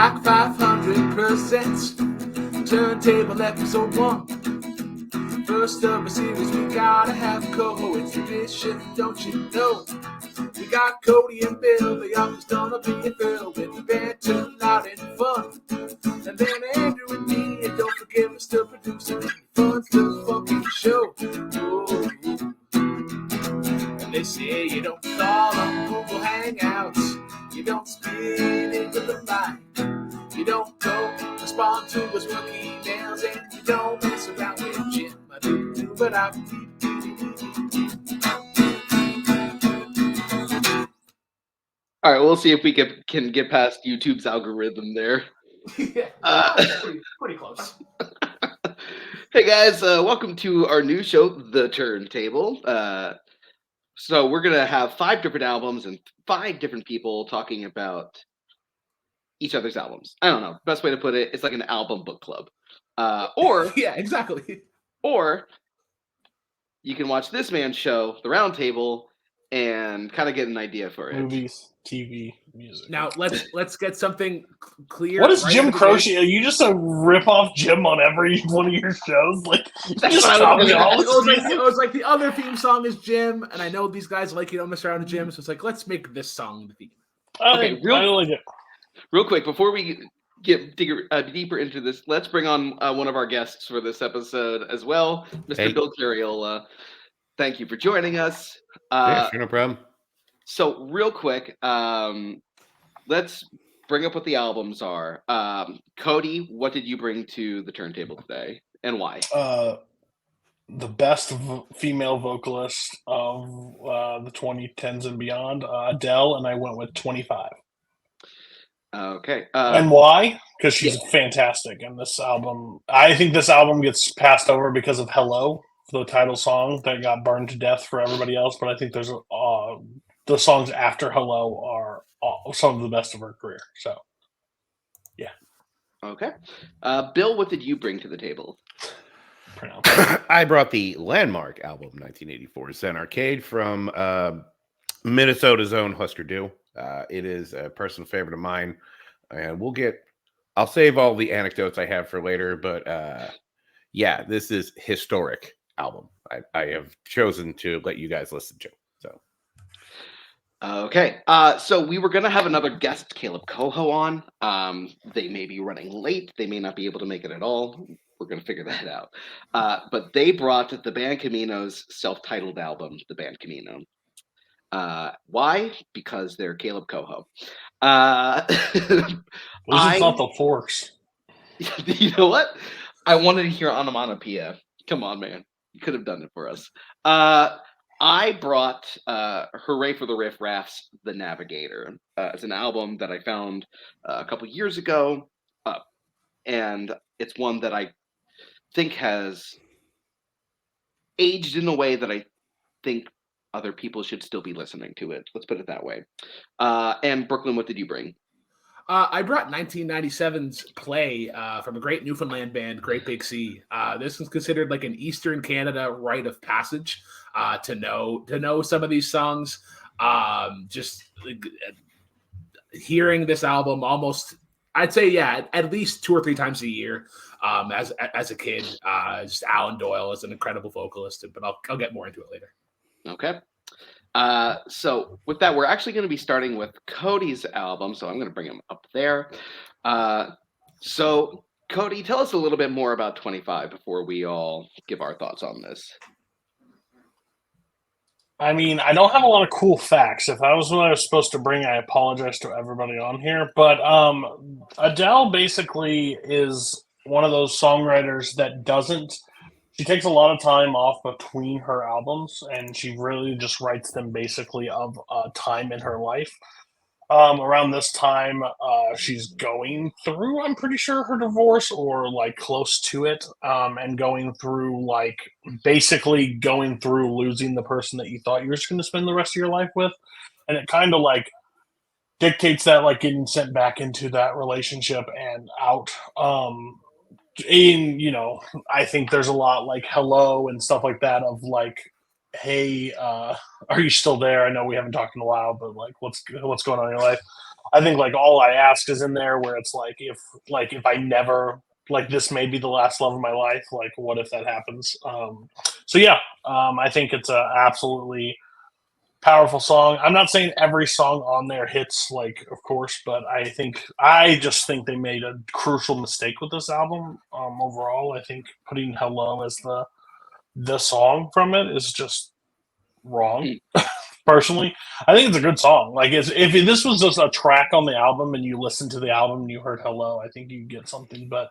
like 500%. Turntable episode 1. First of a series, we gotta have Koho. It's tradition, don't you know? We got Cody and Bill, the youngest gonna be filled with banter, loud and fun. And then Andrew and me, and don't forget Mr. Producer, fun the fucking show. Ooh. And they say you don't call on Google Hangouts, you don't spit into the mic, you don't go respond to his work emails, and you don't mess around with Jim. I do, but I. All right, we'll see if we can get past YouTube's algorithm there. Pretty close. Hey guys, welcome to our new show, The Turntable. So we're gonna have 5 different albums and 5 different people talking about each other's albums. I don't know. Best way to put it, it's like an album book club. Or yeah, exactly. Or you can watch this man's show, The Round Table, and kind of get an idea for it. Movies, TV, music. Now let's get something clear. What is Jim Croce? Are you just a rip off Jim on every one of your shows? Like That's what I was it was like the other theme song is Jim, and I know these guys like you don't mess around with Jim, so it's like let's make this song the theme. Okay, I like it. Real quick before we get deeper into this, let's bring on one of our guests for this episode as well, Mr. Bill Cariola. Thank you for joining us. Yeah, sure, no problem. So real quick, let's bring up what the albums are. Cody, what did you bring to the turntable today, and why? The best female vocalist of the 2010s and beyond, Adele, and I went with 25. Okay. And why? Because she's fantastic. And this album, I think this album gets passed over because of Hello, the title song that got burned to death for everybody else. But I think there's the songs after Hello are some of the best of her career. So, yeah. Okay. Bill, what did you bring to the table? I brought the landmark album, 1984, Zen Arcade, from Minnesota's own Hüsker Dü. It is a personal favorite of mine, and I'll save all the anecdotes I have for later, but yeah, this is historic album. I have chosen to let you guys listen to. So, okay. So we were going to have another guest, Caleb Koho, on. They may be running late. They may not be able to make it at all. We're going to figure that out. But they brought the band Camino's self-titled album, The Band Camino. Why? Because they're Caleb Koho. It's not the Forks. You know what? I wanted to hear onomatopoeia. Come on, man. You could have done it for us. I brought Hurray for the Riff, Raff's The Navigator. It's an album that I found a couple years ago. And it's one that I think has aged in a way that I think other people should still be listening to it. Let's put it that way. And Brooklyn, what did you bring? I brought 1997's Play from a great Newfoundland band, Great Big Sea. This is considered like an Eastern Canada rite of passage to know some of these songs. Just hearing this album almost, I'd say, at least 2 or 3 times a year. As a kid, just Alan Doyle is an incredible vocalist, but I'll get more into it later. Okay. So with that, we're actually going to be starting with Cody's album. So I'm going to bring him up there. So Cody, tell us a little bit more about 25 before we all give our thoughts on this. I mean, I don't have a lot of cool facts. If that was what I was supposed to bring, I apologize to everybody on here. But Adele basically is one of those songwriters that she takes a lot of time off between her albums, and she really just writes them basically of a time in her life. Around this time, she's going through, I'm pretty sure, her divorce or like close to it, and going through basically going through losing the person that you thought you were just going to spend the rest of your life with. And it kind of dictates that getting sent back into that relationship and out. I think there's a lot Hello and stuff like that of hey, are you still there? I know we haven't talked in a while, but what's going on in your life? I think like All I Ask is in there, where it's like if I never like this may be the last love of my life. Like, what if that happens? So yeah, I think it's a absolutely powerful song. I'm not saying every song on there hits, like, of course, but I just think they made a crucial mistake with this album. Overall, I think putting "Hello" as the song from it is just wrong. Personally, I think it's a good song. Like, if this was just a track on the album and you listened to the album and you heard "Hello," I think you get something. But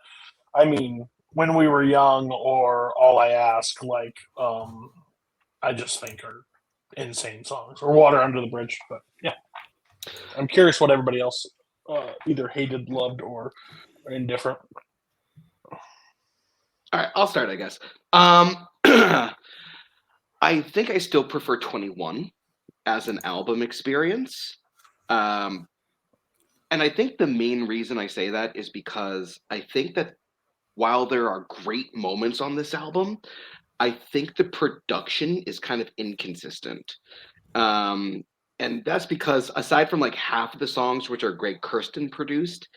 I mean, When We Were Young or All I Ask, like, I just think are insane songs, or Water Under the Bridge. But yeah, I'm curious what everybody else either hated, loved, or indifferent. All right, I'll start, I guess. I think I still prefer 21 as an album experience. And I think the main reason I say that is because I think that while there are great moments on this album, I think the production is kind of inconsistent. And that's because aside from like half of the songs, which are Greg Kurstin produced,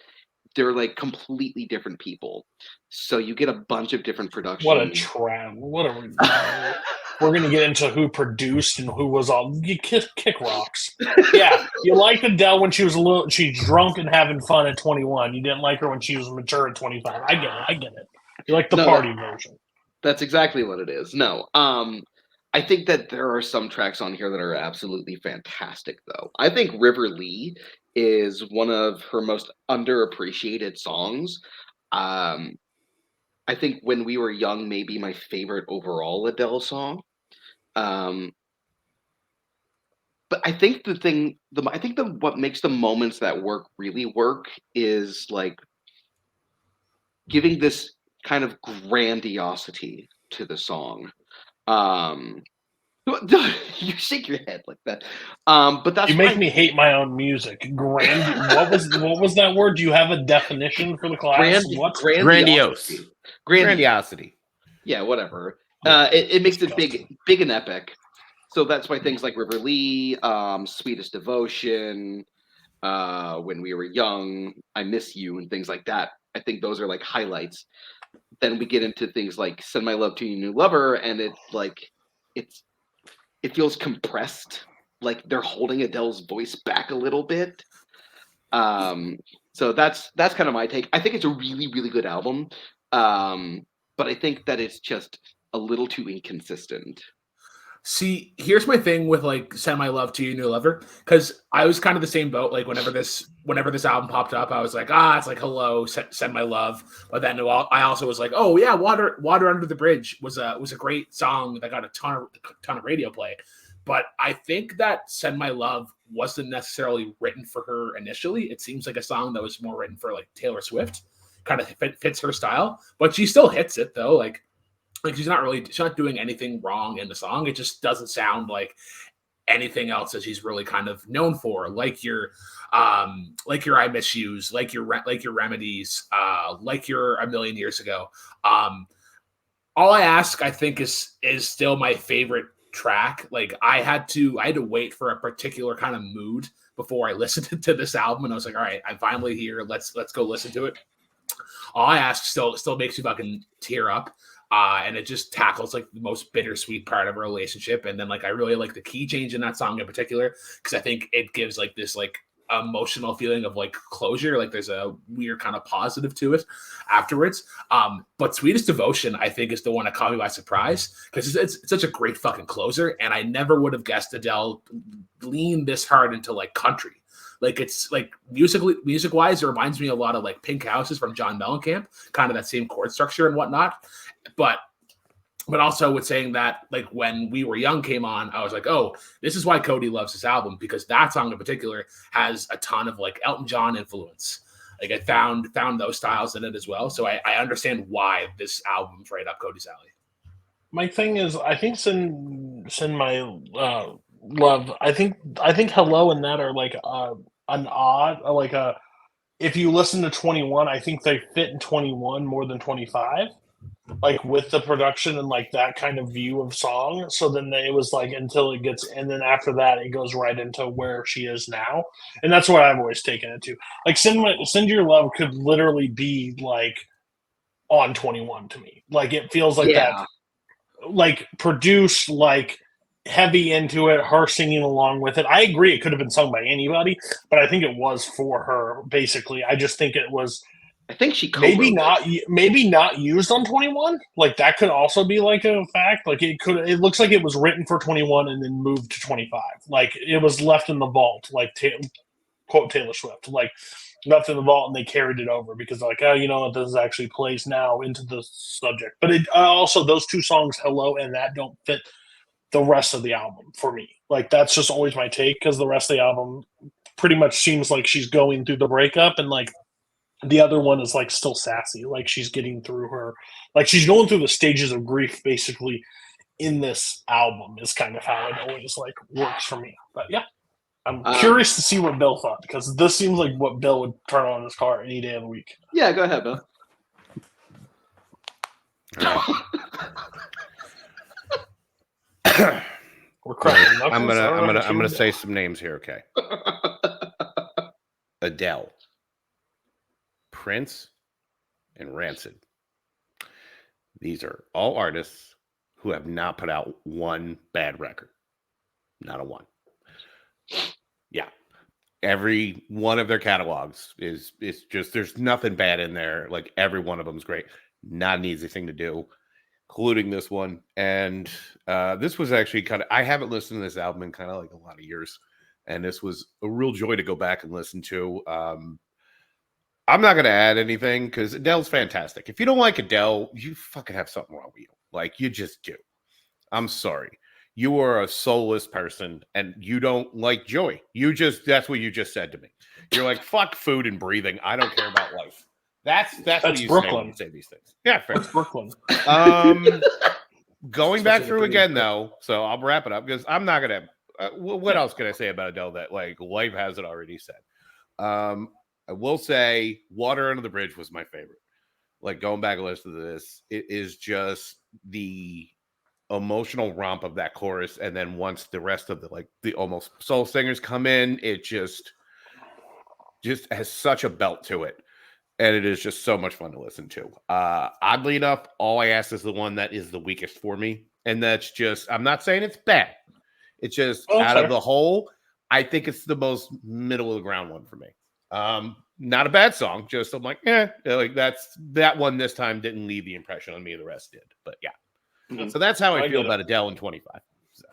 they're like completely different people. So you get a bunch of different production. What a trap! What a we're gonna get into who produced and who was all you kick rocks. Yeah, you liked Adele when she was she's drunk and having fun at 21. You didn't like her when she was mature at 25. I get it. You like the party version. That's exactly what it is. No, I think that there are some tracks on here that are absolutely fantastic, though. I think River Lee is one of her most underappreciated songs. I think When We Were Young may be my favorite overall Adele song. But I think what makes the moments that work really work is like giving this kind of grandiosity to the song. You shake your head like that. But that's you make me hate my own music. What was that word? Do you have a definition for the class? Grandiosity. Yeah, whatever. It makes it big and epic. So that's why things like River Lee, Sweetest Devotion, When We Were Young, I Miss You, and things like that. I think those are like highlights. Then we get into things like Send My Love to Your New Lover, and it feels compressed, like they're holding Adele's voice back a little bit. So that's kind of my take. I think it's a really, really good album, but I think that it's just a little too inconsistent. See, here's my thing with like Send My Love to Your New Lover, because I was kind of the same boat. Like whenever this album popped up, I was like, it's like Hello, Send My Love. But then I also was like, oh yeah, Water Under the Bridge was a great song that got a ton of radio play. But I think that Send My Love wasn't necessarily written for her initially. It seems like a song that was more written for like Taylor Swift. Kind of fits her style, but she still hits it though. Like she's not doing anything wrong in the song. It just doesn't sound like anything else that she's really kind of known for, like your I Miss Yous, like your Remedies, like your A Million Years Ago. All I Ask, I think is still my favorite track. Like I had to wait for a particular kind of mood before I listened to this album, and I was like, all right, I'm finally here. Let's go listen to it. All I Ask still makes you fucking tear up. And it just tackles like the most bittersweet part of a relationship. And then like I really like the key change in that song in particular, because I think it gives like this like emotional feeling of like closure. Like there's a weird kind of positive to it afterwards. But Sweetest Devotion, I think, is the one that caught me by surprise, because it's such a great fucking closer. And I never would have guessed Adele lean this hard into like country. Like it's like music wise, it reminds me a lot of like Pink Houses from John Mellencamp, kind of that same chord structure and whatnot. But also with saying that, like when We Were Young came on, I was like, oh, this is why Cody loves this album, because that song in particular has a ton of like Elton John influence. Like I found those styles in it as well. So I understand why this album's right up Cody's alley. My thing is, I think Send My Love. I think Hello and that are like an odd, like if you listen to 21, I think they fit in 21 more than 25. like with the production and like that kind of view of song. So then it was like until it gets, and then after that it goes right into where she is now, and that's what I've always taken it to. Like Send Your Love could literally be like on 21 to me. Like it feels like that, Yeah. like produced, like heavy into it, her singing along with it. I agree it could have been sung by anybody, but I think it was for her basically. I just think it was I think she maybe co-wrote it. not used on 21. Like that could also be like a fact. Like it looks like it was written for 21 and then moved to 25. Like it was left in the vault, like quote Taylor Swift, like left in the vault, and they carried it over because like, oh, you know what, this actually plays now into the subject. But it also, those two songs, Hello and That, don't fit the rest of the album for me. Like that's just always my take, because the rest of the album pretty much seems like she's going through the breakup, and like the other one is like still sassy, like she's getting through her, like she's going through the stages of grief basically in this album, is kind of how it always like works for me. But yeah, I'm curious to see what Bill thought, because this seems like what Bill would turn on his car any day of the week. Yeah, go ahead, Bill. We're cracking knuckles. I'm All right, here gonna we say go. some names here, okay? Adele, Prince, and Rancid. These are all artists who have not put out one bad record. Not a one. Yeah. Every one of their catalogs is just, there's nothing bad in there. Like every one of them is great. Not an easy thing to do, including this one. And this was actually kind of, I haven't listened to this album in kind of like a lot of years. And this was a real joy to go back and listen to. I'm not going to add anything because Adele's fantastic. If you don't like Adele, you fucking have something wrong with you. Like you just do. I'm sorry. You are a soulless person and you don't like joy. That's what you just said to me. You're like, fuck food and breathing. I don't care about life. That's what you say when you say these things. Yeah, fair. That's Brooklyn. Going back through again though, so I'll wrap it up because I'm not gonna. What else can I say about Adele that like life hasn't already said? I will say, "Water Under the Bridge" was my favorite. Like going back and listening to this, it is just the emotional romp of that chorus, and then once the rest of the almost soul singers come in, it just has such a belt to it. And it is just so much fun to listen to. Oddly enough, All I Ask is the one that is the weakest for me. And that's just, I'm not saying it's bad. It's just out of the whole, I think it's the most middle of the ground one for me. Not a bad song. Just I'm like, like that one this time didn't leave the impression on me. The rest did. But yeah. Mm-hmm. So that's how I feel about Adele in 25. So.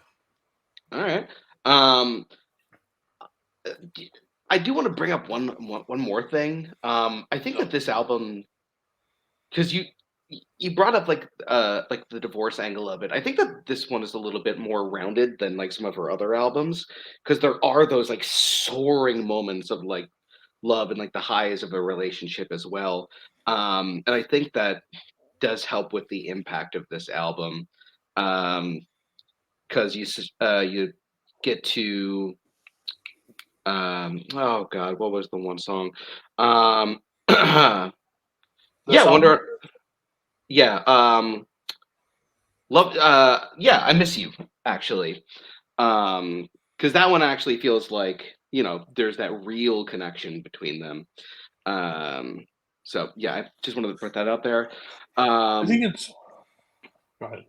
All right. I do want to bring up one more thing. I think that this album, because you brought up like the divorce angle of it. I think that this one is a little bit more rounded than like some of her other albums, because there are those like soaring moments of like love and like the highs of a relationship as well. And I think that does help with the impact of this album, because you get to. Oh God, what was the one song? Wonder. Yeah. Love. Yeah, I Miss You, actually. Because that one actually feels like, there's that real connection between them. So yeah, I just wanted to put that out there. I think it's. Go ahead.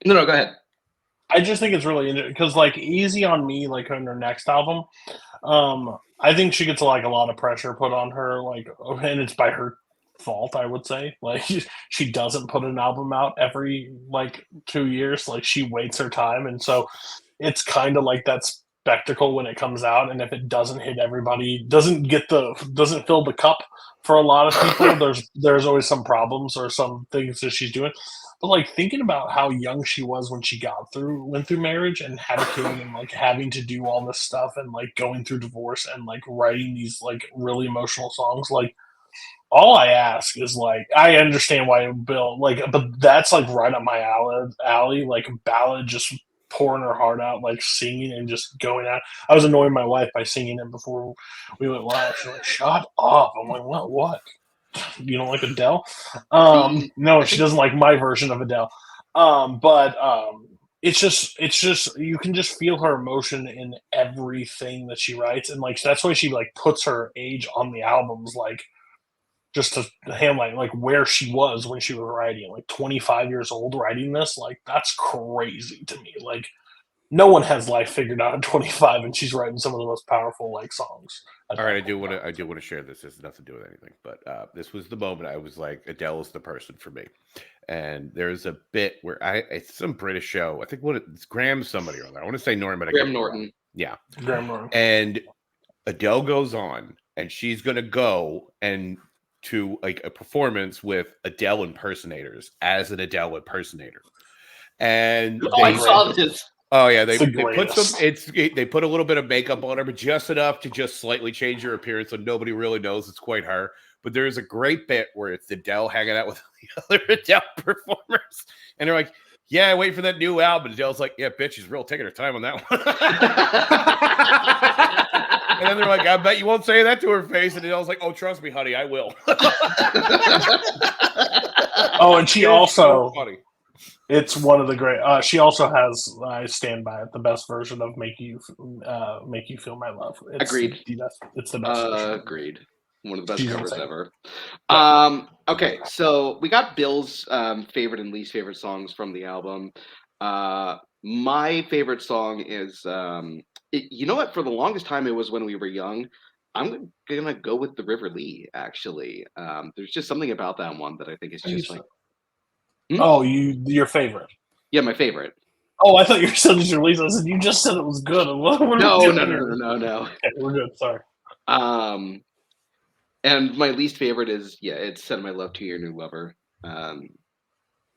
No, go ahead. I just think it's really interesting because, like, Easy on Me, like on her next album, I think she gets like a lot of pressure put on her, like, and it's by her fault, I would say. Like, she doesn't put an album out every like 2 years. Like, she waits her time, and so it's kind of like that spectacle when it comes out. And if it doesn't hit everybody, doesn't fill the cup for a lot of people, there's always some problems or some things that she's doing. But like thinking about how young she was when she went through marriage and had a kid, and like having to do all this stuff and like going through divorce and like writing these like really emotional songs, like All I Ask is like, I understand why Bill like, but that's like right up my alley, like ballad, just pouring her heart out, like singing and just going out. I was annoying my wife by singing it before we went live. She's like, "Shut up!" I'm like, "What?" You don't like Adele? The- No, she doesn't like my version of Adele. But it's just you can just feel her emotion in everything that she writes, and like that's why she like puts her age on the albums, like just to highlight like where she was when she was writing, like 25 years old writing this. Like that's crazy to me. Like no one has life figured out at 25, and she's writing some of the most powerful like songs. All right, I do want to share this. This has nothing to do with anything, but this was the moment I was like, Adele is the person for me. And there's a bit where it's some British show. I think it's Graham somebody or other. I want to say Norton, but Graham Norton. Yeah, Graham Norton. And Adele goes on, and she's gonna go and to like a performance with Adele impersonators as an Adele impersonator, and I saw this. Oh yeah, they put they put a little bit of makeup on her, but just enough to just slightly change her appearance, so nobody really knows it's quite her. But there's a great bit where it's Adele hanging out with the other Adele performers, and they're like, "Yeah, wait for that new album." Adele's like, "Yeah, bitch, she's real taking her time on that one." And then they're like, "I bet you won't say that to her face." And Adele's like, "Oh, trust me, honey, I will." Oh, and she also. So it's one of the great. She also has. I stand by it. The best version of "Make You Feel My Love." Agreed. It's the best. Agreed. One of the best covers ever. Yeah. Okay, so we got Bill's favorite and least favorite songs from the album. My favorite song is, you know what? For the longest time, it was When We Were Young. I'm gonna go with The River Lee. Actually, there's just something about that one that I think is just like. Oh, your favorite? Yeah, my favorite. Oh, I thought you said it was your least. I said you just said it was good. No. Okay, we're good. Sorry. And my least favorite is it's "Send My Love to Your New Lover."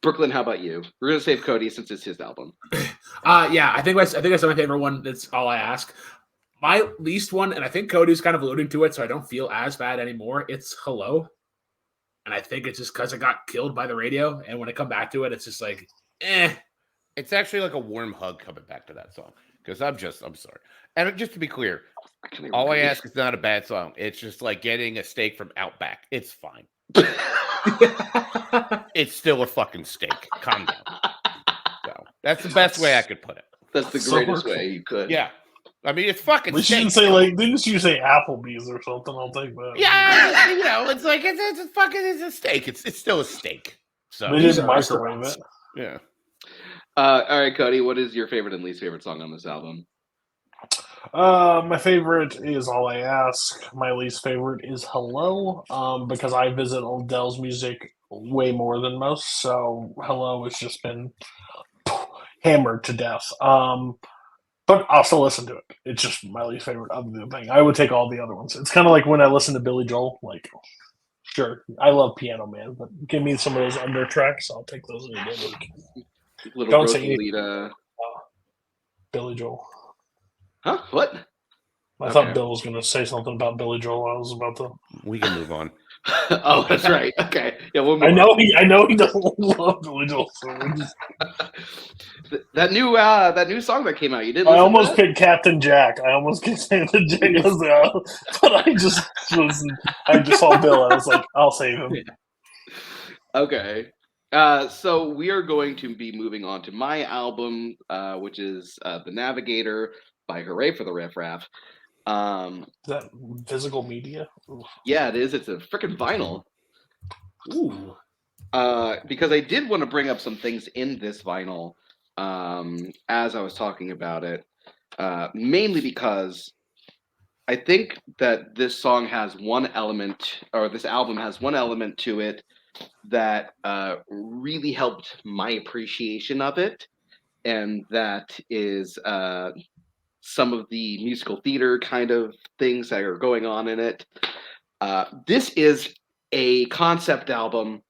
Brooklyn, how about you? We're gonna save Cody since it's his album. Yeah, I think that's my favorite one. That's All I Ask. My least one, and I think Cody's kind of alluding to it, so I don't feel as bad anymore. It's Hello. And I think it's just because it got killed by the radio. And when I come back to it, it's just like, eh. It's actually like a warm hug coming back to that song. Because I'm sorry. And just to be clear, All I Ask is not a bad song. It's just like getting a steak from Outback. It's fine. It's still a fucking steak. Calm down. So that's the best way I could put it. That's the greatest way you could. Yeah. I mean, it's fucking steak. Didn't you say Applebee's or something? I'll take that. Yeah, it's like it's a steak. It's still a steak. So they didn't microwave it. Yeah. All right, Cody, what is your favorite and least favorite song on this album? My favorite is All I Ask. My least favorite is Hello, because I visit Adele's music way more than most. So Hello has just been hammered to death. But I'll still listen to it. It's just my least favorite of the thing. I would take all the other ones. It's kind of like when I listen to Billy Joel. Like, sure, I love Piano Man, but give me some of those under tracks. I'll take those any day. Don't say Rosalita. Billy Joel. Huh? What? I thought Bill was going to say something about Billy Joel. I was about to. We can move on. Oh, that's right. Okay. Yeah, we'll move I know he doesn't love Billy Joel. So that new song that came out. You did. I almost picked Captain Jack. I almost picked Captain Jack, but I just saw Bill. I was like, I'll save him. Okay. So we are going to be moving on to my album, which is The Navigator by Hurray for the Riff Raff. Is that physical media? Oof. Yeah, it is. It's a freaking vinyl. Ooh. Because I did want to bring up some things in this vinyl as I was talking about it, mainly because I think that this song has one element, or this album has one element to it that really helped my appreciation of it, and that is some of the musical theater kind of things that are going on in it. This is a concept album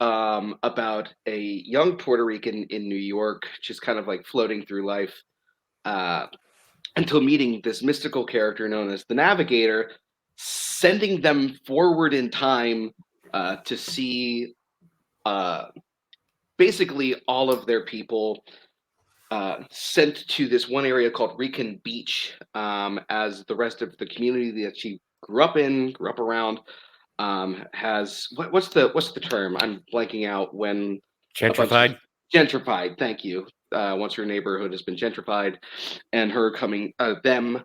about a young Puerto Rican in New York, just kind of like floating through life until meeting this mystical character known as the Navigator, sending them forward in time to see basically all of their people sent to this one area called Rican Beach, as the rest of the community that she grew up around has what's the term? I'm blanking out when Gentrified. Gentrified. Thank you. Once her neighborhood has been gentrified, and her coming to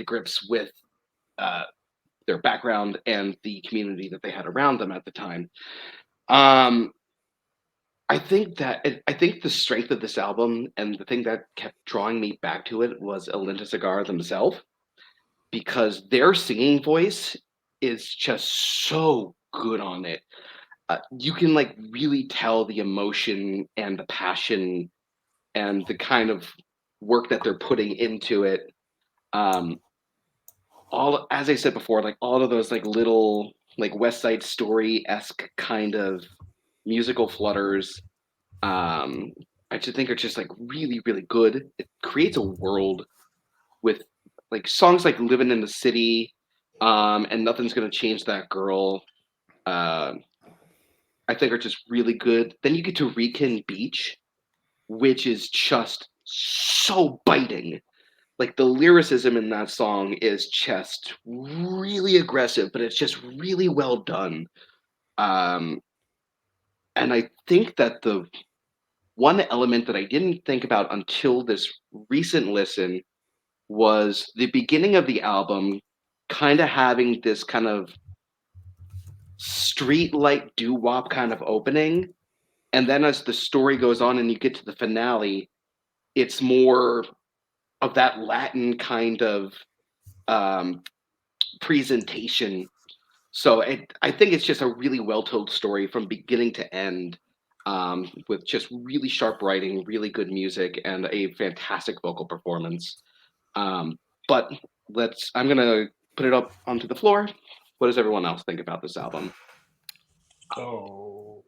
grips with their background and the community that they had around them at the time. I think the strength of this album and the thing that kept drawing me back to it was Alinda Cigar themselves, because their singing voice is just so good on it. You can like really tell the emotion and the passion and the kind of work that they're putting into it. All, as I said before, like all of those like little like West Side Story-esque kind of musical flutters, I just think are just like really, really good. It creates a world with like songs like Living in the City, and Nothing's Gonna Change That Girl. I think are just really good. Then you get to Rican Beach, which is just so biting. Like the lyricism in that song is just really aggressive, but it's just really well done. Um, and I think that the one element that I didn't think about until this recent listen was the beginning of the album kind of having this kind of street light doo-wop kind of opening. And then as the story goes on and you get to the finale, it's more of that Latin kind of presentation. So I think it's just a really well-told story from beginning to end, with just really sharp writing, really good music, and a fantastic vocal performance. But I'm gonna put it up onto the floor. What does everyone else think about this album? Oh,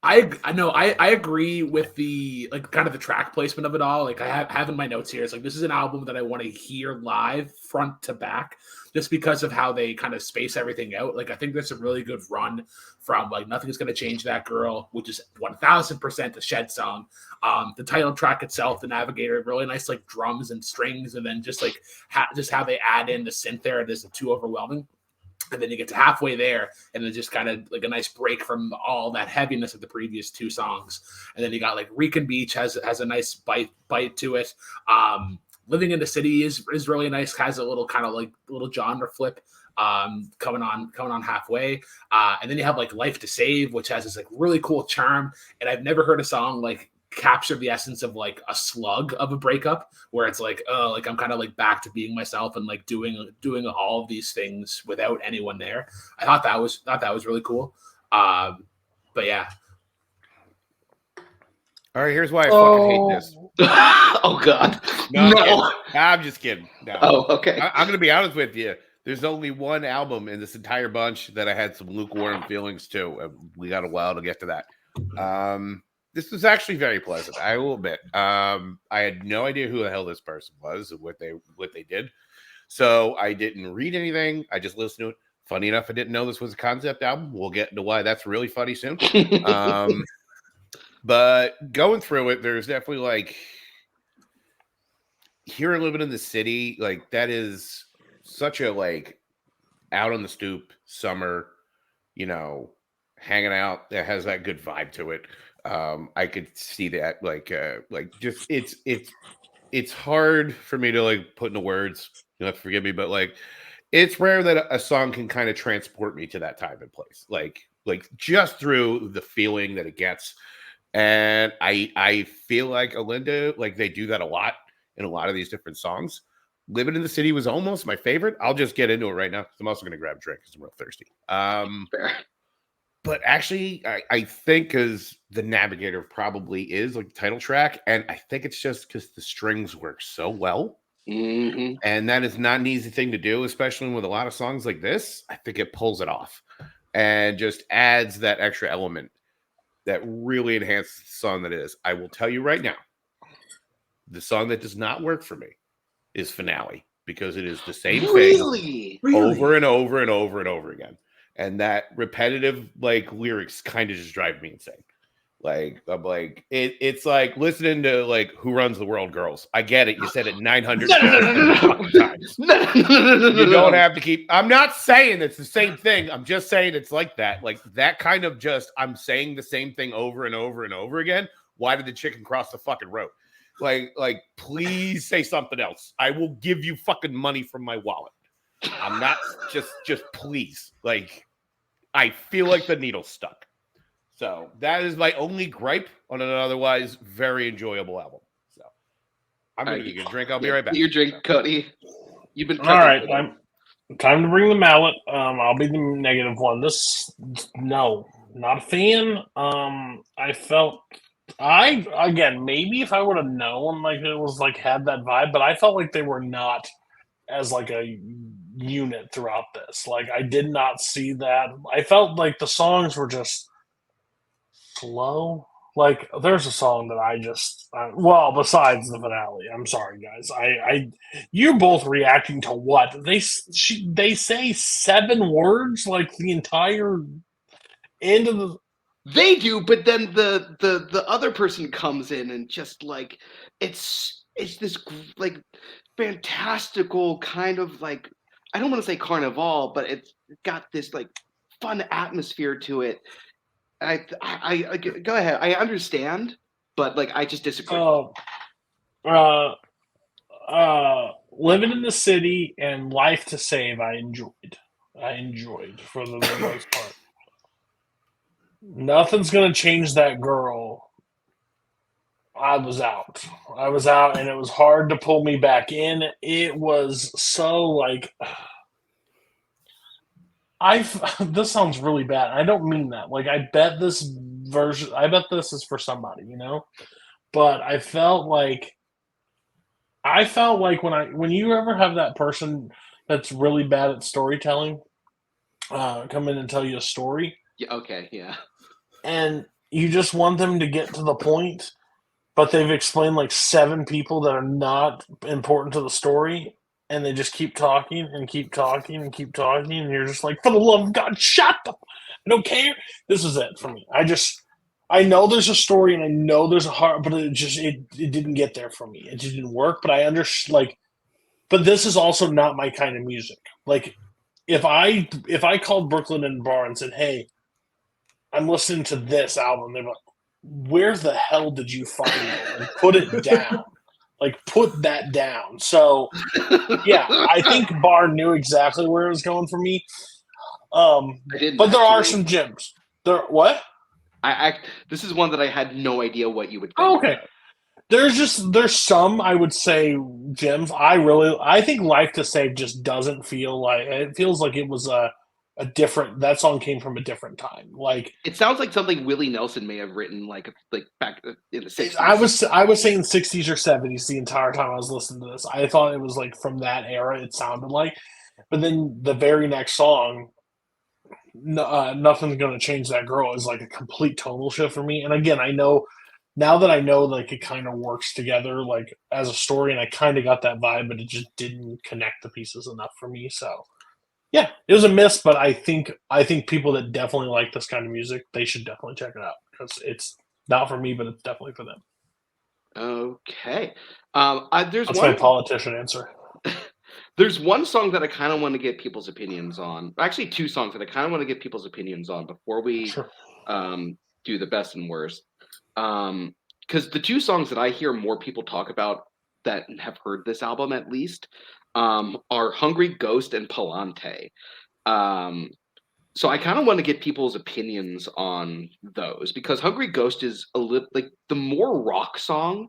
I know I agree with the like kind of the track placement of it all. Like I have in my notes here, it's like this is an album that I want to hear live front to back, just because of how they kind of space everything out. Like I think there's a really good run from like Nothing's Gonna Change That Girl, which is 1000% a Shed song. The title track itself, the Navigator, really nice like drums and strings, and then just like how they add in the synth there, it isn't too overwhelming. And then you get to halfway there, and then just kind of like a nice break from all that heaviness of the previous two songs. And then you got like Rican Beach has a nice bite to it. Living in the City is really nice, has a little kind of like little genre flip coming on halfway. And then you have like Life to Save, which has this like really cool charm. And I've never heard a song like capture the essence of like a slug of a breakup, where it's like, oh, like I'm kind of like back to being myself and like doing all of these things without anyone there. I thought that was really cool. But yeah. All right, here's why I fucking hate this. Oh God, no. I'm just kidding. No. Oh, okay. I'm gonna be honest with you. There's only one album in this entire bunch that I had some lukewarm feelings to. We got a while to get to that. This was actually very pleasant, I will admit. I had no idea who the hell this person was and what they did. So I didn't read anything. I just listened to it. Funny enough, I didn't know this was a concept album. We'll get into why that's really funny soon. But going through it, there's definitely like here and Living in the City, like that is such a like out on the stoop summer, hanging out that has that good vibe to it. I could see that like just it's hard for me to like put into words. You'll have to forgive me, but like it's rare that a song can kind of transport me to that time and place. Like just through the feeling that it gets. And I feel like Alinda, like they do that a lot in a lot of these different songs. Living in the City was almost my favorite. I'll just get into it right now because I'm also going to grab a drink because I'm real thirsty. Fair. But actually, I think because the Navigator probably is like the title track, and I think it's just because the strings work so well. Mm-hmm. And that is not an easy thing to do, especially with a lot of songs like this. I think it pulls it off and just adds that extra element that really enhances the song that it is. I will tell you right now, the song that does not work for me is Finale, because it is the same thing over and over and over and over again. And that repetitive like lyrics kind of just drive me insane. Like I'm like it's like listening to like Who Runs the World Girls. I get it. You said it 900 times. You don't have to keep. I'm not saying it's the same thing. I'm just saying it's like that. Like that kind of just I'm saying the same thing over and over and over again. Why did the chicken cross the fucking road? Like please say something else. I will give you fucking money from my wallet. I'm not just please. Like I feel like the needle's stuck. So that is my only gripe on an otherwise very enjoyable album. So I'm going to get a drink. I'll be right back. Your drink, Cody. You've been all right. Time to bring the mallet. I'll be the negative one. No, not a fan. I felt maybe if I would have known like it was like had that vibe, but I felt like they were not as like a unit throughout this. Like I did not see that. I felt like the songs were just slow. Like there's a song that I just besides the finale. I'm sorry guys. You're both reacting to what they say 7 words like the entire end of the. They do, but then the other person comes in and just like it's this like fantastical kind of like I don't want to say carnival, but it's got this like fun atmosphere to it. I go ahead. I understand, but like I just disagree. Living in the City and Life to Save, I enjoyed for the most part. Nothing's gonna change that girl. I was out, and it was hard to pull me back in. It was so like. This sounds really bad. I don't mean that. Like I bet this is for somebody, you know? But I felt like when you ever have that person that's really bad at storytelling, come in and tell you a story. Yeah, okay, yeah. And you just want them to get to the point, but they've explained like 7 people that are not important to the story. And they just keep talking and keep talking and keep talking, and you're just like, for the love of God, shut up! I don't care. This is it for me. I know there's a story and I know there's a heart, but it didn't get there for me. It just didn't work. But I understand, like, but this is also not my kind of music. Like, if I called Brooklyn and Barr and said, "Hey, I'm listening to this album," they're like, "Where the hell did you find it?" And put it down. Like, put that down. So, yeah, I think Barr knew exactly where it was going for me. But there are some gems. What? This is one that I had no idea what you would think. Oh, okay. About. There's some, I would say, gems. I think Life to Save just doesn't feel like, it feels like it was a different, that song came from a different time. Like it sounds like something Willie Nelson may have written like back in the 60s. I was saying 60s or 70s the entire time I was listening to this. I thought it was like from that era it sounded like. But then the very next song, Nothing's Gonna Change That Girl, is like a complete tonal shift for me. And again, I know now that I know like it kind of works together like as a story, and I kind of got that vibe, but it just didn't connect the pieces enough for me. So yeah, it was a miss, but I think people that definitely like this kind of music, they should definitely check it out because it's not for me, but it's definitely for them. Okay. That's my politician answer. There's one song that I kind of want to get people's opinions on. Actually, 2 songs that I kind of want to get people's opinions on before we do the best and worst. Because the 2 songs that I hear more people talk about that have heard this album at least are Hungry Ghost and Palante. So I kind of want to get people's opinions on those because Hungry Ghost is a little like the more rock song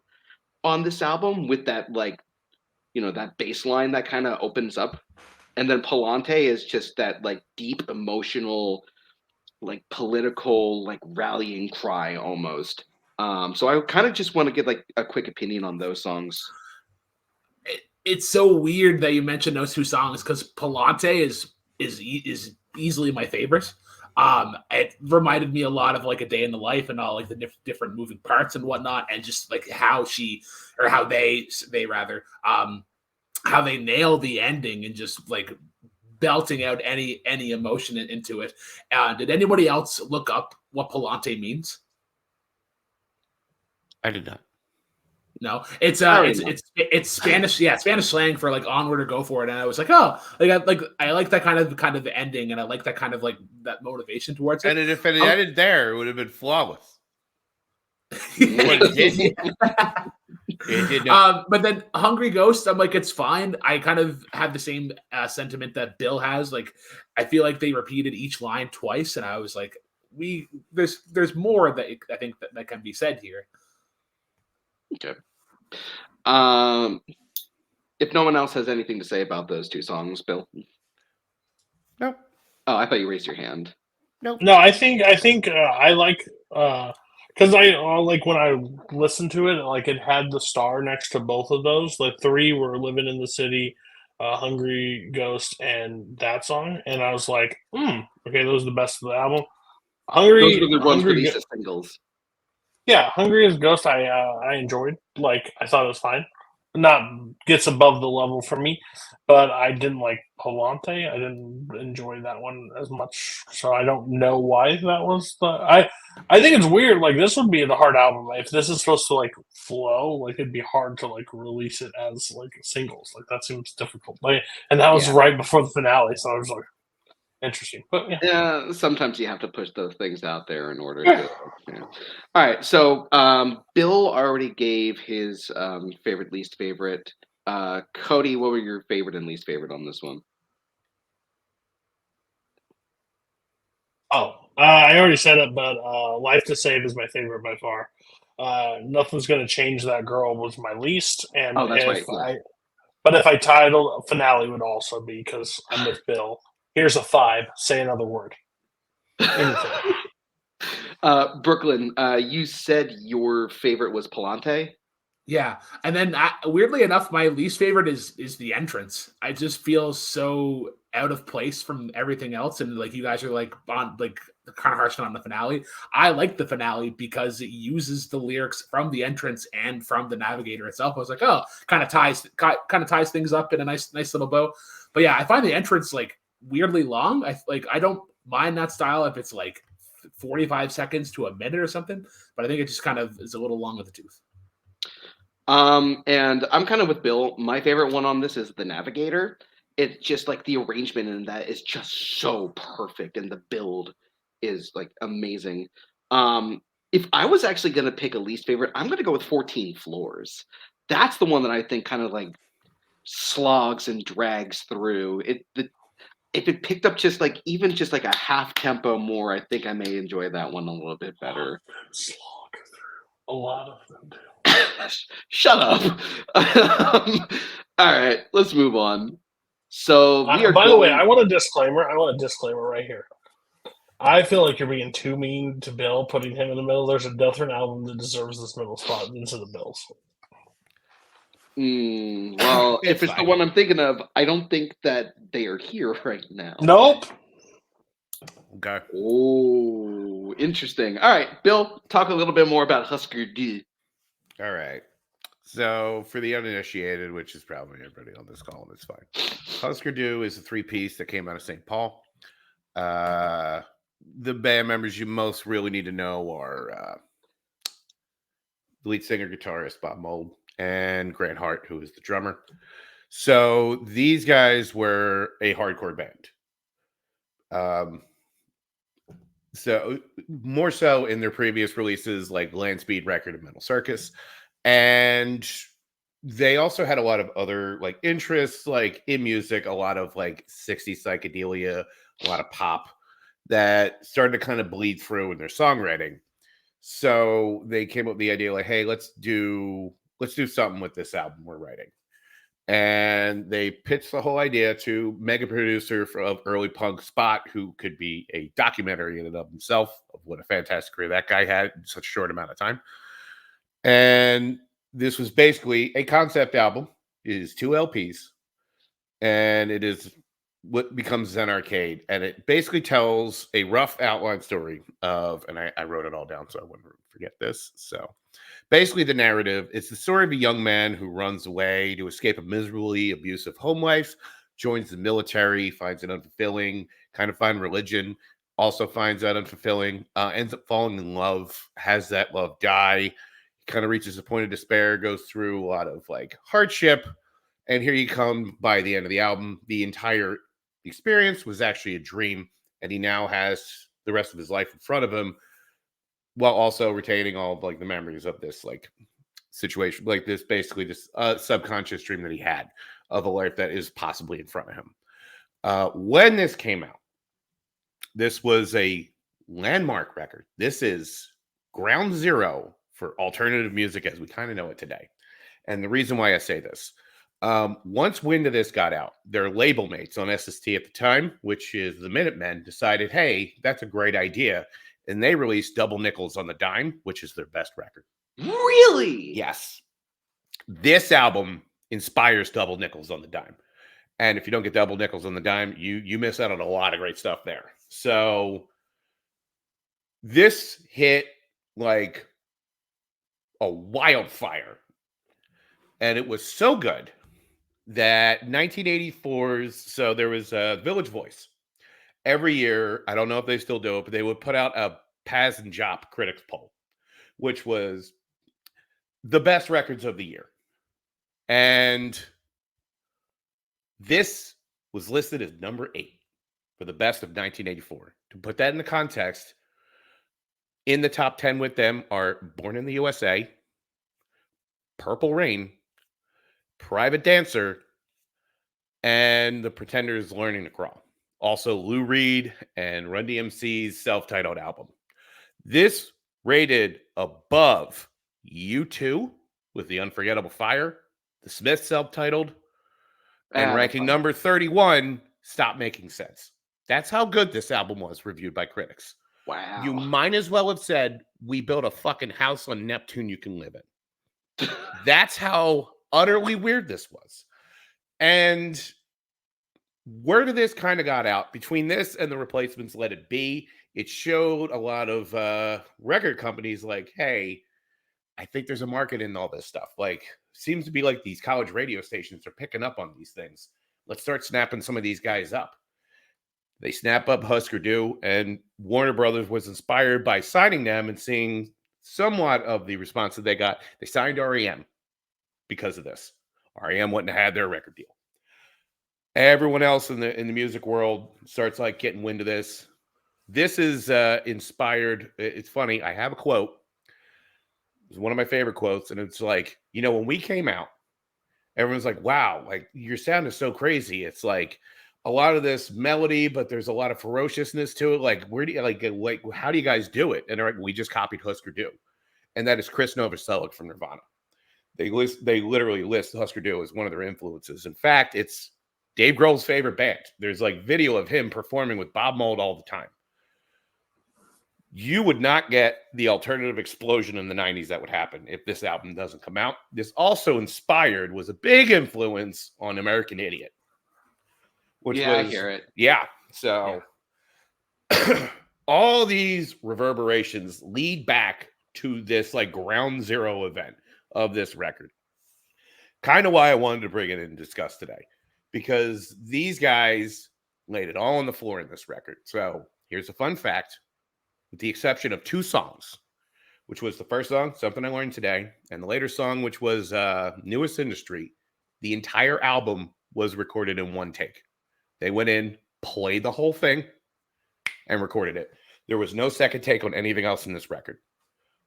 on this album with that like, you know, that bass line that kind of opens up. And then Palante is just that like deep emotional, like political, like rallying cry almost. So I kind of just want to get like a quick opinion on those songs. It's so weird that you mentioned those 2 songs because Palante is easily my favorite. It reminded me a lot of like A Day in the Life and all like the different moving parts and whatnot, and just like how they nail the ending and just like belting out any emotion into it. Did anybody else look up what Palante means? I did not. No, it's Spanish. Yeah, Spanish slang for like onward or go for it. And I was like, oh, I like that kind of ending, and I like that kind of like that motivation towards it. And if it ended there, it would have been flawless. It did not. But then Hungry Ghost, I'm like, it's fine. I kind of have the same sentiment that Bill has. Like, I feel like they repeated each line twice, and I was like, there's more that I think that can be said here. Okay. If no one else has anything to say about those two songs, Bill. No. Oh, I thought you raised your hand. No, I think I like because I like when I listened to it, like it had the star next to both of those. Like 3 were Living in the City, Hungry Ghost, and that song, and I was like, okay, those are the best of the album. Those are the ones released as singles. Yeah, Hungry as Ghost, I enjoyed. Like, I thought it was fine. Not gets above the level for me, but I didn't like Polante. I didn't enjoy that one as much, so I don't know why that was. I think it's weird. Like, this would be the hard album if this is supposed to like flow. Like, it'd be hard to like release it as like singles. Like, that seems difficult. Like, and that was right before the finale, so I was like, interesting. But yeah, sometimes you have to push those things out there in order to. Yeah. All right, so Bill already gave his favorite, least favorite. Cody, what were your favorite and least favorite on this one? Oh, I already said it, but Life to Save is my favorite by far. Nothing's Gonna Change That Girl was my least, and that's right. Yeah. But if I titled Finale would also be because I'm with Bill. Here's a 5. Say another word. Anything. Brooklyn, you said your favorite was Polante. Yeah, and then weirdly enough, my least favorite is the entrance. I just feel so out of place from everything else, and like you guys are like on like kind of harshing on the finale. I like the finale because it uses the lyrics from the entrance and from the Navigator itself. I was like, oh, kind of ties things up in a nice little bow. But yeah, I find the entrance like weirdly long. I don't mind that style if it's like 45 seconds to a minute or something, but I think it just kind of is a little long with the tooth. And I'm kind of with Bill. My favorite one on this is the Navigator. It's just like the arrangement in that is just so perfect, and the build is like amazing. If I was actually going to pick a least favorite, I'm going to go with 14 Floors. That's the one that I think kind of like slogs and drags through it. If it picked up just like even just like a half tempo more, I think I may enjoy that one a little bit better. Slog through a lot of them do. Shut up. All right, let's move on. So by the way, I want a disclaimer. Right here. I feel like you're being too mean to Bill, putting him in the middle. There's a different album that deserves this middle spot into the Bills. Well, if it's the one I'm thinking of, I don't think that they are here right now. Nope. Okay. Oh, interesting. All right, Bill, talk a little bit more about Hüsker Dü. All right. So for the uninitiated, which is probably everybody on this call, it's fine. Hüsker Dü is a 3-piece that came out of St. Paul. The band members you most really need to know are the lead singer, guitarist Bob Mould, and Grant Hart, who is the drummer. So these guys were a hardcore band. So more so in their previous releases, like Land Speed Record and Metal Circus. And they also had a lot of other like interests, like in music, a lot of like 60s psychedelia, a lot of pop that started to kind of bleed through in their songwriting. So they came up with the idea like, hey, let's do something with this album we're writing. And they pitched the whole idea to mega producer of early punk Spot, who could be a documentary in and of himself of what a fantastic career that guy had in such a short amount of time. And this was basically a concept album. It is 2 LPs, and it is what becomes Zen Arcade. And it basically tells a rough outline story of, and I wrote it all down so I wouldn't forget this. So basically the narrative is the story of a young man who runs away to escape a miserably abusive home life, joins the military, finds it unfulfilling, kind of find religion, also finds that unfulfilling, ends up falling in love, has that love die, kind of reaches a point of despair, goes through a lot of like hardship, and here you come by the end of the album. The entire experience was actually a dream, and he now has the rest of his life in front of him, while also retaining all of like the memories of this like situation, like this basically this subconscious dream that he had of a life that is possibly in front of him. When this came out, this was a landmark record. This is ground zero for alternative music as we kind of know it today. And the reason why I say this, once Wind of This got out, their label mates on SST at the time, which is the Minutemen, decided, hey, that's a great idea. And they released Double Nickels on the Dime, which is their best record. Really? Yes. This album inspires Double Nickels on the Dime. And if you don't get Double Nickels on the Dime, you miss out on a lot of great stuff there. So this hit like a wildfire. And it was so good that 1984's, so there was a Village Voice. Every year, I don't know if they still do it, but they would put out a Paz and Jop critics poll, which was the best records of the year. And this was listed as number 8 for the best of 1984. To put that into context, in the top 10 with them are Born in the USA, Purple Rain, Private Dancer, and The Pretenders' Learning to Crawl. Also, Lou Reed and Run DMC's self-titled album. This rated above U2 with The Unforgettable Fire, The Smiths self-titled, and ranking number 31, Stop Making Sense. That's how good this album was reviewed by critics. Wow. You might as well have said, we built a fucking house on Neptune you can live in. That's how utterly weird this was. And word of this kind of got out. Between this and the Replacements' Let It Be, it showed a lot of record companies like, hey, I think there's a market in all this stuff. Like, seems to be like these college radio stations are picking up on these things. Let's start snapping some of these guys up. They snap up Hüsker Dü, and Warner Brothers was inspired by signing them and seeing somewhat of the response that they got. They signed REM because of this. REM wouldn't have had their record deal. Everyone else in the music world starts like getting wind of this. This is inspired. It's funny. I have a quote. It's one of my favorite quotes, and it's like, you know, when we came out, everyone's like, wow, like your sound is so crazy. It's like a lot of this melody, but there's a lot of ferociousness to it. Like, where do you like how do you guys do it? And they're like, we just copied Hüsker Dü. And that is Chris Novoselic from Nirvana. They literally list Hüsker Dü as one of their influences. In fact, it's Dave Grohl's favorite band. There's like video of him performing with Bob Mould all the time. You would not get the alternative explosion in the 90s that would happen if this album doesn't come out. This also was a big influence on American Idiot. I hear it. Yeah. So yeah. All these reverberations lead back to this like ground zero event of this record. Kind of why I wanted to bring it in and discuss today, because these guys laid it all on the floor in this record. So here's a fun fact. With the exception of 2 songs, which was the first song, Something I Learned Today, and the later song, which was Newest Industry, the entire album was recorded in one take. They went in, played the whole thing, and recorded it. There was no second take on anything else in this record.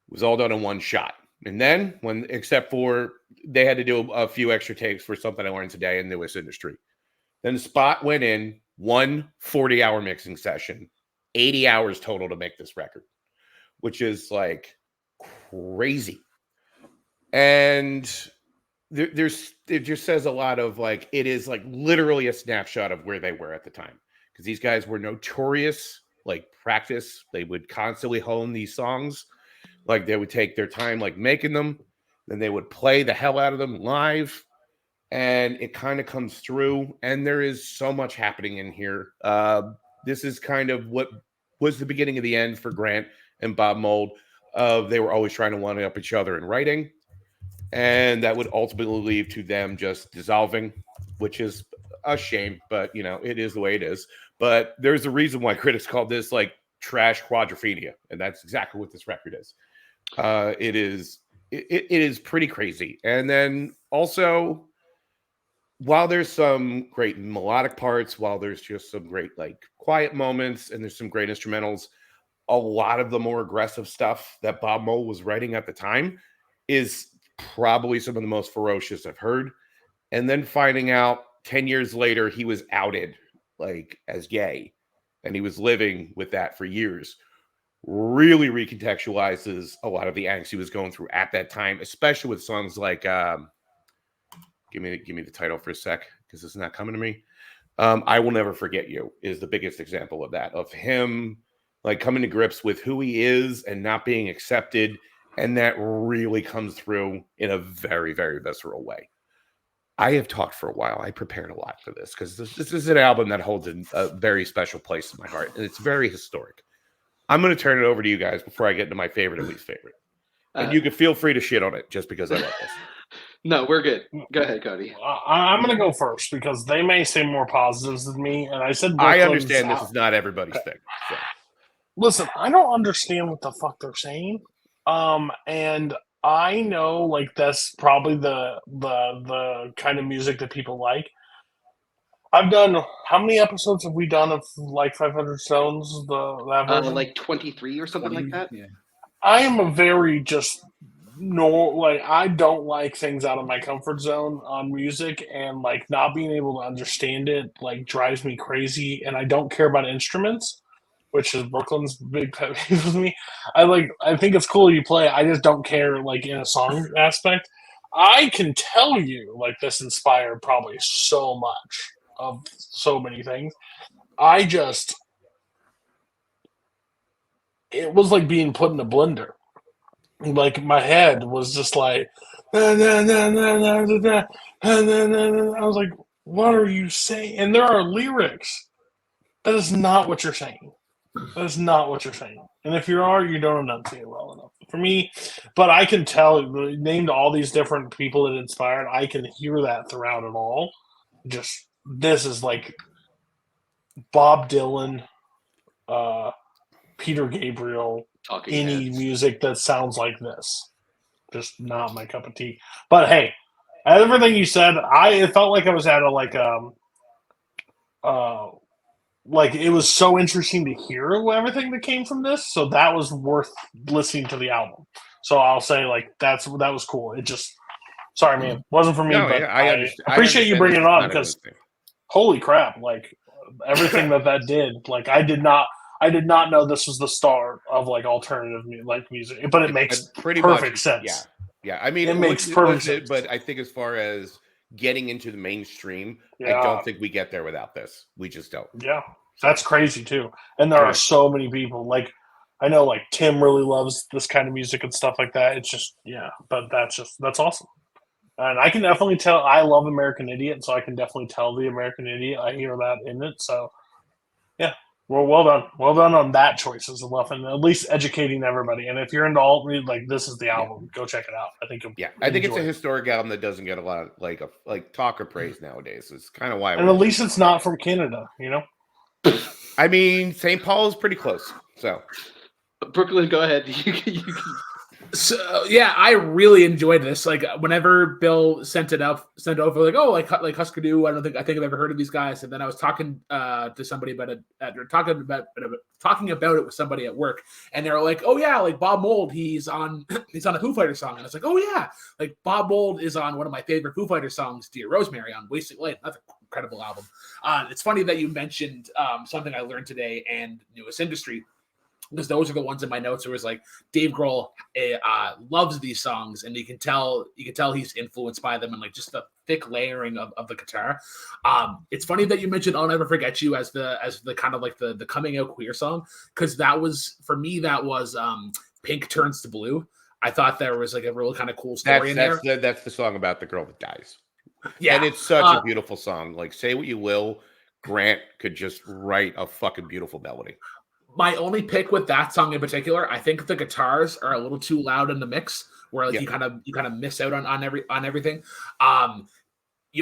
It was all done in one shot. And then, except for they had to do a few extra takes for Something I Learned Today and Newest Industry. Then the Spot went in, 1 40-hour mixing session, 80 hours total to make this record, which is like crazy. And it just says a lot of like, it is like literally a snapshot of where they were at the time. Because these guys were notorious, like practice. They would constantly hone these songs. Like they would take their time, like making them. Then they would play the hell out of them live. And it kind of comes through. And there is so much happening in here. This is kind of what was the beginning of the end for Grant and Bob Mould. They were always trying to one-up each other in writing. And that would ultimately lead to them just dissolving, which is a shame. But, you know, it is the way it is. But there's a reason why critics called this, like, trash quadrophenia. And that's exactly what this record is. It is it is pretty crazy. And then also, while there's some great melodic parts, while there's just some great like quiet moments, and there's some great instrumentals, a lot of the more aggressive stuff that Bob Mole was writing at the time is probably some of the most ferocious I've heard. And then finding out 10 years later he was outed like as gay, and he was living with that for years, really recontextualizes a lot of the angst he was going through at that time, especially with songs like give me the title for a sec, because it's not coming to me. I Will Never Forget You is the biggest example of that, of him like coming to grips with who he is and not being accepted. And that really comes through in a very, very visceral way. I have talked for a while. I prepared a lot for this because this is an album that holds a very special place in my heart, and it's very historic. I'm going to turn it over to you guys before I get into my favorite and least favorite. And you can feel free to shit on it just because I love this. No, we're good. Go ahead, Cody. I'm going to go first because they may say more positives than me. And I said, I understand this is not everybody's thing. So. Listen, I don't understand what the fuck they're saying. And I know like that's probably the kind of music that people like. I've done, how many episodes have we done of like 500 Stones? Like 23 or something like that. Yeah. I am a very just I don't like things out of my comfort zone on music, and like not being able to understand it like drives me crazy. And I don't care about instruments, which is Brooklyn's big pet peeve with me. I think it's cool you play. I just don't care like in a song aspect. I can tell you like this inspired probably so much of so many things. It was like being put in a blender. Like my head was just like, I was like, what are you saying? And there are lyrics. That is not what you're saying. That is not what you're saying. And if you are, you don't enunciate well enough. For me, but I can tell, named all these different people that inspired, I can hear that throughout it all. Just, this is like Bob Dylan, Peter Gabriel, Talking any Heads. music that sounds like this. Just not my cup of tea. But hey, everything you said, it felt like I was at a like it was so interesting to hear everything that came from this. So that was worth listening to the album. So I'll say like that was cool. It just, sorry man, wasn't for me. No, but yeah, I appreciate you bringing it on because holy crap, like everything that did, like I did not know this was the start of like alternative music, but it makes perfect sense. Yeah. I mean, it makes perfect sense. But I think as far as getting into the mainstream, I don't think we get there without this. We just don't. Yeah, that's crazy too. And there are so many people. Like I know, like Tim really loves this kind of music and stuff like that. It's just but that's awesome. And I can definitely tell. I love American Idiot, so I can definitely tell the American Idiot. I hear that in it. So yeah. Well done. Well done on that choice as well, and at least educating everybody. And if you're into alt, like this is the album. Go check it out. I think it's a historic album that doesn't get a lot of like talk or praise nowadays. It's kind of why. And at least it's not from Canada, you know. I mean, St. Paul is pretty close. So, Brooklyn, go ahead. So yeah, I really enjoyed this. Like whenever Bill sent over, like Hüsker Dü. I think I've ever heard of these guys. And then I was talking to somebody about it, talking about it with somebody at work, and they were like, "Oh yeah, like Bob Mould, he's on a Foo Fighters song." And I was like, "Oh yeah, like Bob Mould is on one of my favorite Foo Fighters songs, Dear Rosemary, on Wasted Light." Another incredible album. It's funny that you mentioned something I learned today and Newest Industry, because those are the ones in my notes where it's like Dave Grohl loves these songs, and you can tell he's influenced by them, and like just the thick layering of the guitar. It's funny that you mentioned "I'll Never Forget You" as the kind of like the coming out queer song, because that was for me Pink Turns to Blue. I thought there was like a real kind of cool story in there. That's the song about the girl that dies. Yeah, and it's such a beautiful song. Like, say what you will, Grant could just write a fucking beautiful melody. My only pick with that song in particular, I think the guitars are a little too loud in the mix, where like you kind of miss out on everything.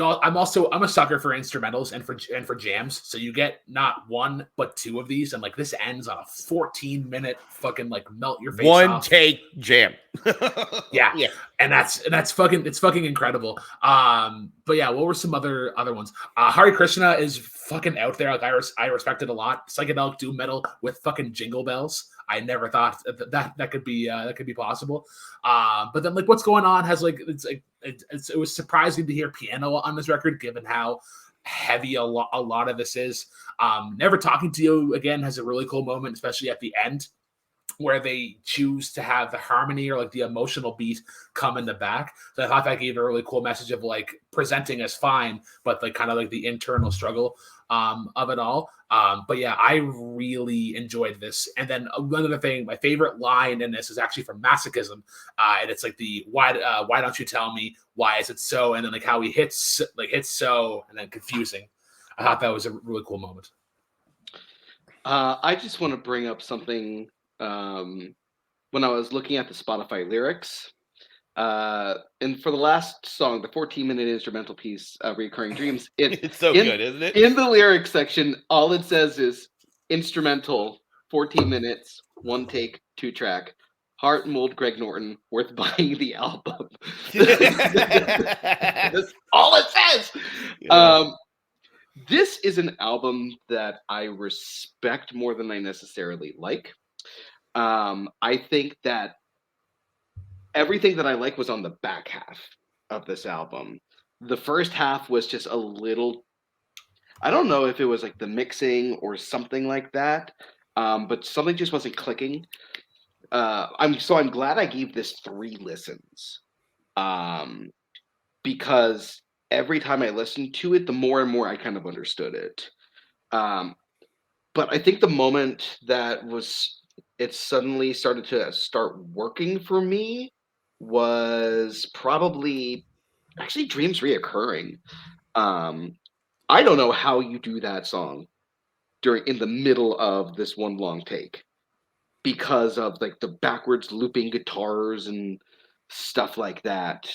I'm a sucker for instrumentals and for jams. So you get not one but two of these, and like this ends on a 14-minute fucking like melt your face One off. take jam. Yeah, and it's fucking incredible. But yeah, what were some other ones? Hare Krishna is fucking out there. Like I respect it a lot. Psychedelic doom metal with fucking jingle bells. I never thought that could be possible. But then like what's going on has like it was surprising to hear piano on this record, given how heavy a lot of this is. Never Talking to You again has a really cool moment, especially at the end, where they choose to have the harmony or like the emotional beat come in the back. So I thought that gave a really cool message of like presenting as fine, but like kind of like the internal struggle of it all. But yeah, I really enjoyed this. And then another thing, my favorite line in this is actually from Masochism, and it's like the why don't you tell me, why is it so? And then like how he hits so and then confusing. I thought that was a really cool moment. I just want to bring up something. When I was looking at the Spotify lyrics, and for the last song, the 14-minute instrumental piece, Recurring Dreams, it's so good, isn't it? In the lyrics section, all it says is instrumental, 14 minutes, 1 take, 2 track. Heart mold Greg Norton, worth buying the album. That's all it says. Yeah. This is an album that I respect more than I necessarily like. I think that everything that I like was on the back half of this album. The first half was just a little, I don't know if it was like the mixing or something like that, but something just wasn't clicking. I'm glad I gave this 3 listens, because every time I listened to it, the more and more I kind of understood it. But I think the moment that it suddenly started to start working for me was probably actually Dreams Reoccurring. I don't know how you do that song in the middle of this one long take, because of like the backwards looping guitars and stuff like that.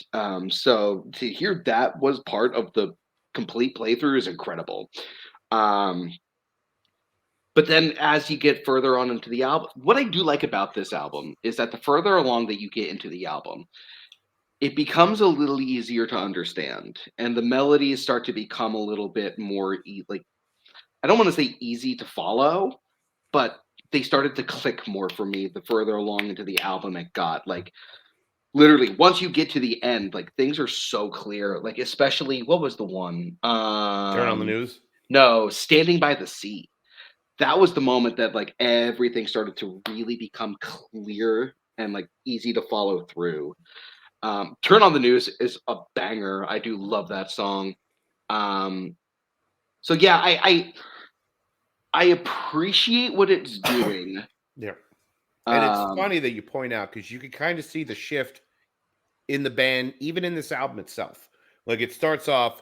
So to hear that was part of the complete playthrough is incredible. But then as you get further on into the album, what I do like about this album is that the further along that you get into the album, it becomes a little easier to understand. And the melodies start to become a little bit more, like, I don't want to say easy to follow, but they started to click more for me the further along into the album it got. Like, literally, once you get to the end, like, things are so clear. Like, especially, what was the one? Turn on the News? No, Standing by the Sea. That was the moment that like everything started to really become clear and like easy to follow through. Turn on the News is a banger. I do love that song. So yeah, I appreciate what it's doing. Yeah. And it's funny that you point out, because you can kind of see the shift in the band, even in this album itself. Like, it starts off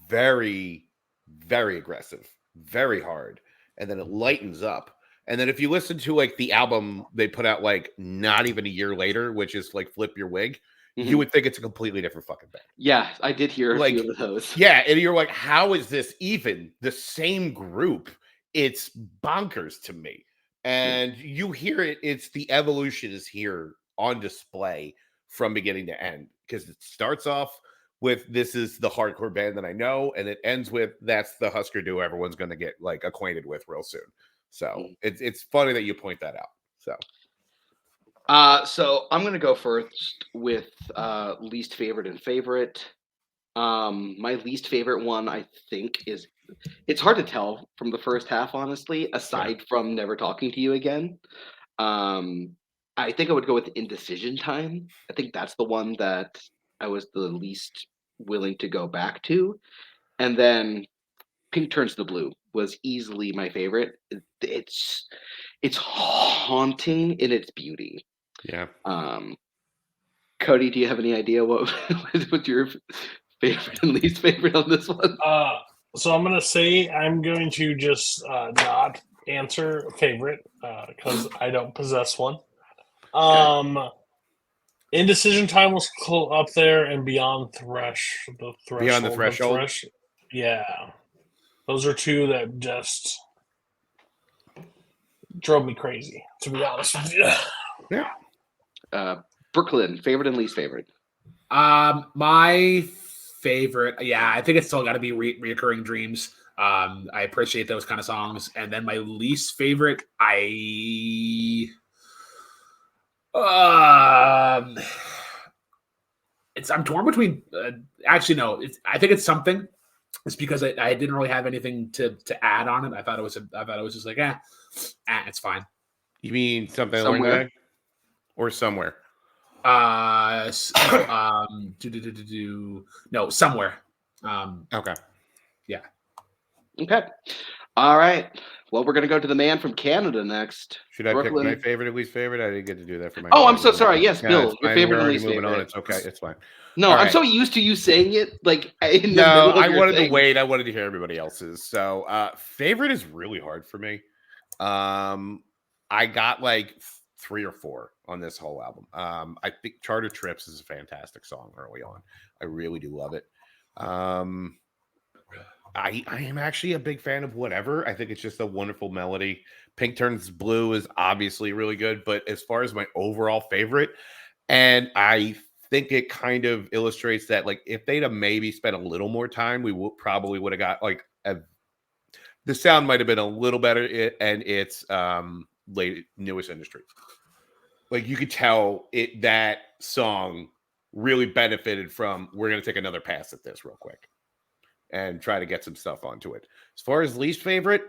very, very aggressive, very hard. And then it lightens up. And then if you listen to like the album they put out like not even a year later, which is like Flip Your Wig, you would think it's a completely different fucking band. Yeah, I did hear a few of those. Yeah, and you're like, how is this even the same group? It's bonkers to me. And you hear it, it's the evolution is here on display from beginning to end. Because it starts off with this is the hardcore band that I know, and it ends with that's the Hüsker Dü everyone's going to get like acquainted with real soon. So it's funny that you point that out. So I'm going to go first with least favorite and favorite. My least favorite one, I think, is it's hard to tell from the first half, honestly, aside from Never Talking to You Again. I think I would go with Indecision Time. I think that's the one that I was the least willing to go back to. And then Pink Turns to Blue was easily my favorite. It's haunting in its beauty. Yeah. Cody, do you have any idea what's your favorite and least favorite on this one? So I'm gonna say I'm going to just not answer favorite because I don't possess one. Indecision Time was up there, and Beyond Beyond the Threshold. Yeah, those are two that just drove me crazy, to be honest with you. Yeah. Brooklyn, favorite and least favorite. My favorite, I think it's still got to be Reoccurring Dreams. I appreciate those kind of songs. And then my least favorite, I'm torn between. Actually, no. I think it's Something. It's because I didn't really have anything to add on it. I thought it was just like it's fine. You mean Something Somewhere? Or Somewhere? No, Somewhere. Okay. Yeah. Okay. All right. Well, we're gonna go to the man from Canada next. Should I Brooklyn. pick my favorite and least favorite? I didn't get to do that for my. Oh, I'm so sorry. Yes, No, Bill, it's your fine. favorite We're and already least moving favorite. on. It's okay. It's fine. No, All I'm right. so used to you saying it like in the No, middle of I your wanted thing. to wait. I wanted to hear everybody else's. So, favorite is really hard for me. I got like 3 or 4 on this whole album. I think Charter Trips is a fantastic song early on. I really do love it. I am actually a big fan of Whatever. I think it's just a wonderful melody. Pink Turns Blue is obviously really good, but as far as my overall favorite, and I think it kind of illustrates that, like, if they'd have maybe spent a little more time, we probably would have got like the sound might have been a little better. And it's newest industry. Like, you could tell that song really benefited from, we're going to take another pass at this real quick and try to get some stuff onto it. As far as least favorite,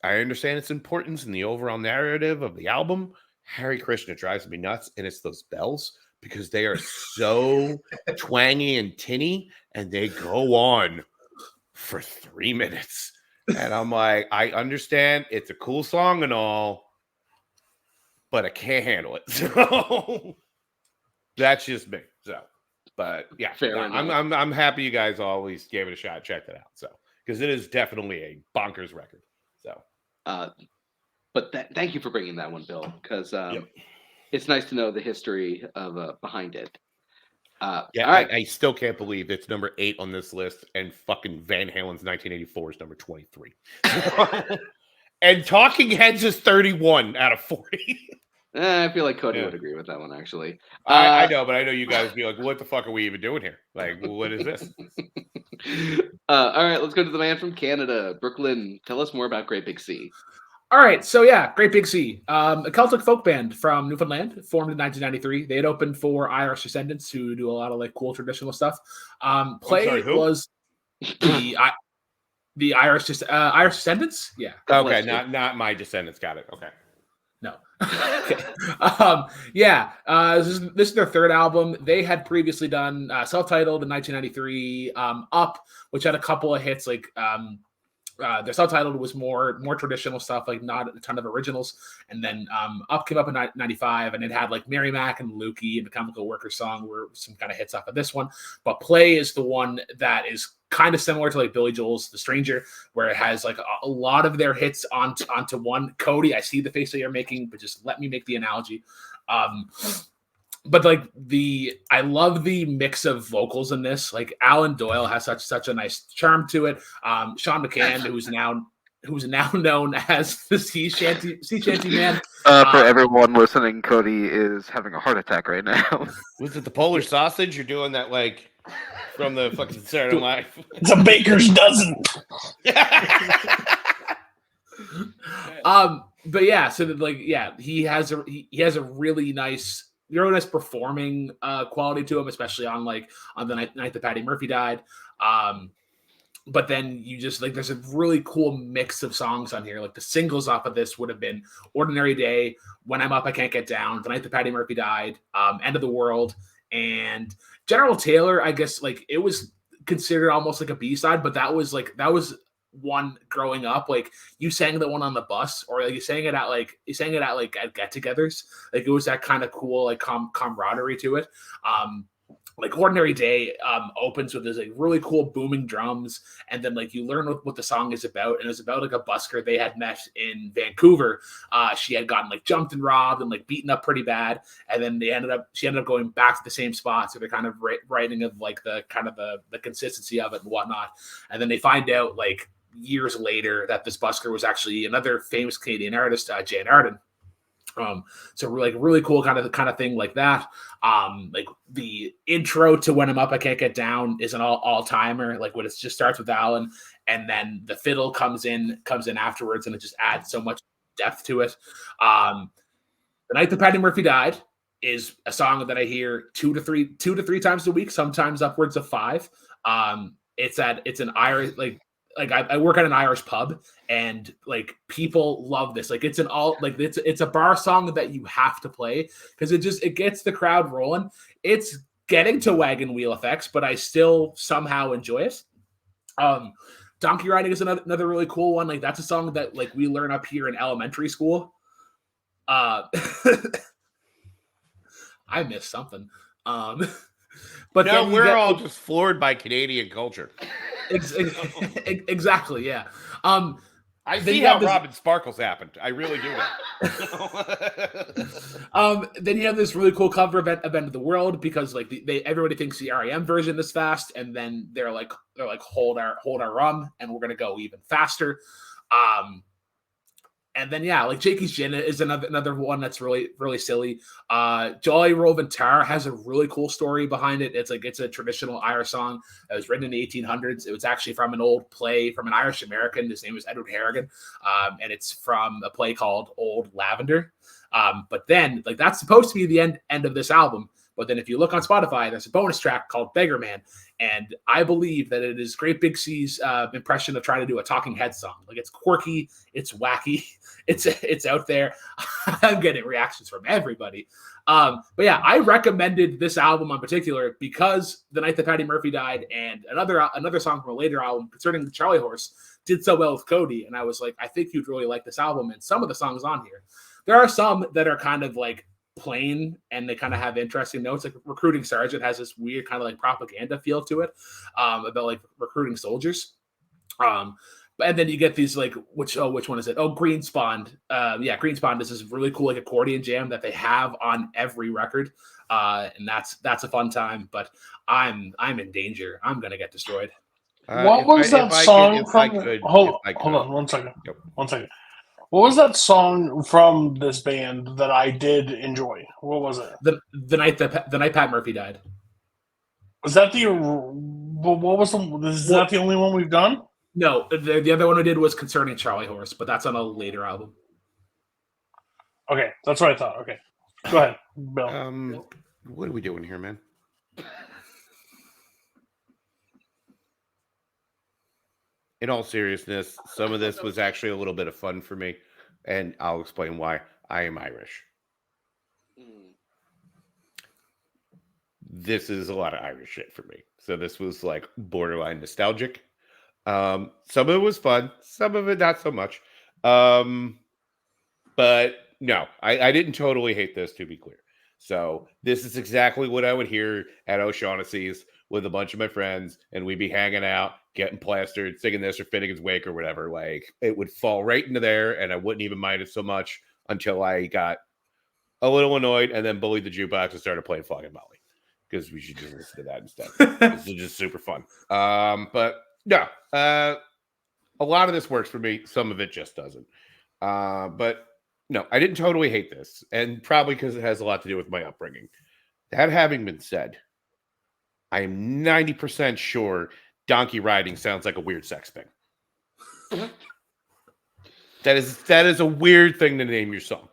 I understand its importance in the overall narrative of the album. Hare Krishna drives me nuts, and it's those bells, because they are so twangy and tinny, and they go on for 3 minutes. And I'm like, I understand it's a cool song and all, but I can't handle it. So that's just me. So, but yeah, I'm happy you guys always gave it a shot, checked it out. So, because it is definitely a bonkers record. So, but thank you for bringing that one, Bill, because it's nice to know the history of behind it. All right. I still can't believe it's number 8 on this list, and fucking Van Halen's 1984 is number 23. And Talking Heads is 31 out of 40. I feel like Cody would agree with that one, actually. I know, but I know you guys be like, what the fuck are we even doing here? Like, what is this? All right, let's go to the man from Canada. Brooklyn, tell us more about Great Big Sea. All right, so Great Big Sea, a Celtic folk band from Newfoundland, formed in 1993. They had opened for Irish Descendants, who do a lot of like cool traditional stuff. Was the Irish Descendants? Yeah. Okay, not My Descendants. Got it. Okay. No. Okay. This is their 3rd album. They had previously done self-titled in 1993, Up, which had a couple of hits. Like their self-titled was more traditional stuff, like not a ton of originals. And then Up came up in 95, and it had like Mary Mac and Lukey and the Chemical Worker song were some kind of hits off of this one. But Play is the one that is kind of similar to like Billy Joel's The Stranger, where it has like a lot of their hits onto one. Cody, I see the face that you're making, but just let me make the analogy. But like I love the mix of vocals in this. Like Alan Doyle has such a nice charm to it. Sean McCann, who's now known as the Sea Shanty Man. For everyone listening, Cody is having a heart attack right now. Was it the Polish sausage? You're doing that like from the fucking Saturday Night Live? It's a baker's dozen. But yeah, so that, like, he has a really nice performing quality to him, especially on the night that Patty Murphy died. But then you just like, there's a really cool mix of songs on here. Like the singles off of this would have been Ordinary Day, When I'm Up, I Can't Get Down, The Night That Patty Murphy Died, End of the World, and General Taylor. I guess like it was considered almost like a B-side, but that was one growing up. Like you sang the one on the bus, or like you sang it at get-togethers. Like it was that kind of cool like camaraderie to it. like Ordinary Day opens with this like really cool booming drums, and then like you learn what the song is about, and it's about like a busker they had met in Vancouver. She had gotten like jumped and robbed and like beaten up pretty bad, and then she ended up going back to the same spot, so they're kind of writing of like the kind of the consistency of it and whatnot, and then they find out like years later that this busker was actually another famous Canadian artist, Jane Arden. So like really cool kind of thing like that. Like the intro to When I'm Up, I Can't Get Down is an all timer. Like when it just starts with Alan, and then the fiddle comes in afterwards, and it just adds so much depth to it. The Night That Patty Murphy Died is a song that I hear two to three times a week, sometimes upwards of 5. It's an Irish like I work at an Irish pub, and like people love this. Like it's a bar song that you have to play because it gets the crowd rolling. It's getting to wagon wheel effects, but I still somehow enjoy it. Donkey Riding is another really cool one. Like that's a song that like we learn up here in elementary school. I missed something. But no, we're all just floored by Canadian culture. Exactly, yeah. I see how Robin Sparkles happened. I really do that. Then you have this really cool cover of End of the World because like everybody thinks the REM version is fast, and then they're like hold our rum, and we're gonna go even faster. And then yeah, like Jakey's Gin is another one that's really really silly. Jolly Roving Tar has a really cool story behind it. It's a traditional Irish song that was written in the 1800s. It was actually from an old play from an Irish American. His name was Edward Harrigan, and it's from a play called Old Lavender. But then like that's supposed to be the end of this album. But then if you look on Spotify, there's a bonus track called Beggar Man. And I believe that it is Great Big C's impression of trying to do a Talking Heads song. Like it's quirky, it's wacky, it's out there. I'm getting reactions from everybody. But yeah, I recommended this album in particular because The Night That Patty Murphy Died and another song from a later album concerning the Charlie Horse did so well with Cody. And I was like, I think you'd really like this album. And some of the songs on here, there are some that are kind of like plain and they kind of have interesting notes. Like Recruiting Sergeant has this weird kind of like propaganda feel to it about like recruiting soldiers. And then you get these like which one is it? Oh, Greenspawn. Greenspawn is this really cool like accordion jam that they have on every record. And that's a fun time, but I'm in danger. I'm gonna get destroyed. What was that song from? Hold on 1 second. Yep. 1 second. What was that song from this band that I did enjoy? What was it? The night Pat Murphy died. Was that the? What was the? Is that the only one we've done? No, the other one we did was Concerning Charlie Horse, but that's on a later album. Okay, that's what I thought. Okay, go ahead, Bill. What are we doing here, man? In all seriousness, some of this was actually a little bit of fun for me, and I'll explain why. I am Irish. This is a lot of Irish shit for me. So this was like borderline nostalgic. Some of it was fun, some of it not so much. But no, I didn't totally hate this, to be clear. So this is exactly what I would hear at O'Shaughnessy's with a bunch of my friends, and we'd be hanging out, getting plastered, singing this or Finnegan's Wake or whatever. Like it would fall right into there, and I wouldn't even mind it so much until I got a little annoyed and then bullied the jukebox and started playing Flogging Molly because we should just listen to that instead. This is just super fun. But no, a lot of this works for me. Some of it just doesn't. But no, I didn't totally hate this, and probably because it has a lot to do with my upbringing. That having been said, I am 90% sure donkey riding sounds like a weird sex thing. That is a weird thing to name your song.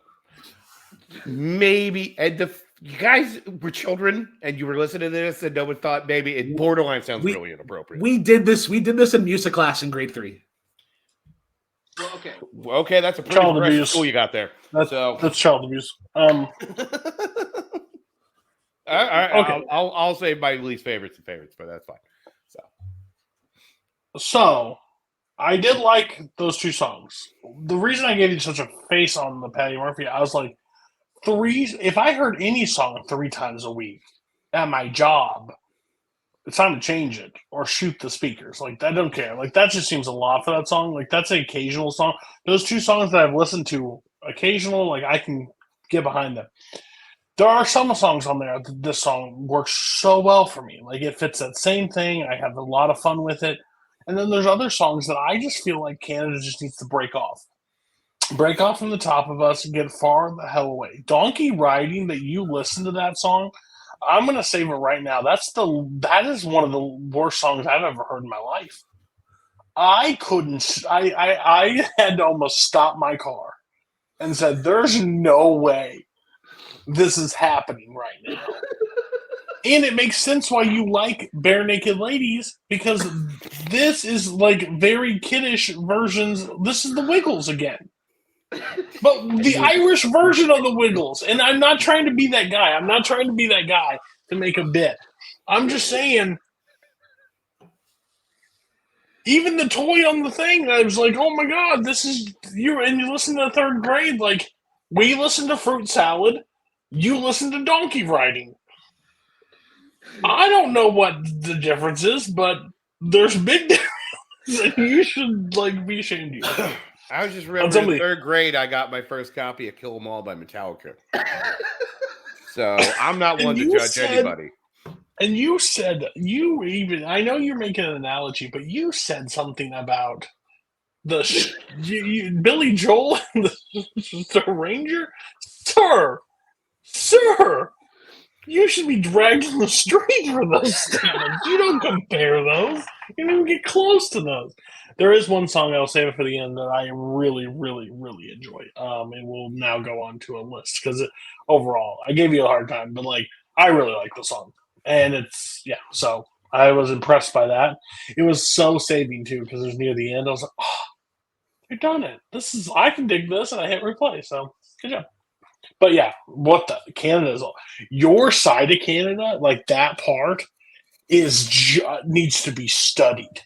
Maybe, and you guys were children and you were listening to this and no one thought maybe it borderline sounds really inappropriate. We did this in music class in grade 3. Well, okay, that's a pretty progressive school you got there. That's child abuse. Okay. I'll say my least favorites, but that's fine. So, I did like those two songs. The reason I gave you such a face on the Patty Murphy, I was like, if I heard any song 3 times a week, at my job, it's time to change it or shoot the speakers. Like, I don't care. Like, that just seems a lot for that song. Like, that's an occasional song. Those two songs that I've listened to occasional, like, I can get behind them. There are some songs on there that this song works so well for me. Like, it fits that same thing. I have a lot of fun with it. And then there's other songs that I just feel like Canada just needs to break off. Break off from the top of us and get far the hell away. Donkey Riding, that you listen to that song, I'm gonna save it right now. That is one of the worst songs I've ever heard in my life. I couldn't. I had to almost stop my car and said, "There's no way this is happening right now." And it makes sense why you like Bare Naked Ladies, because this is like very kiddish versions. This is the Wiggles again. But the Irish version of the Wiggles. And I'm not trying to be that guy. I'm not trying to be that guy to make a bit. I'm just saying, even the toy on the thing, I was like, oh my God, this is you. And you listen to third grade, like, we listen to Fruit Salad, you listen to Donkey Riding. I don't know what the difference is, but there's big difference, and you should like be ashamed of yourself. I was just remembering in third grade, I got my first copy of Kill 'Em All by Metallica. So I'm not one to judge anybody. And you said, I know you're making an analogy, but you said something about Billy Joel and the Ranger? Sir, you should be dragged in the street for those statements. You don't compare those. You don't even get close to those. There is one song, I'll save it for the end, that I really, really, really enjoy. And we'll now go on to a list, because overall, I gave you a hard time, but like, I really like the song. And it's, yeah, so I was impressed by that. It was so saving, too, because it was near the end. I was like, oh, you've done it. I can dig this, and I hit replay, so good job. But yeah, Canada's your side of Canada, like that part, needs to be studied.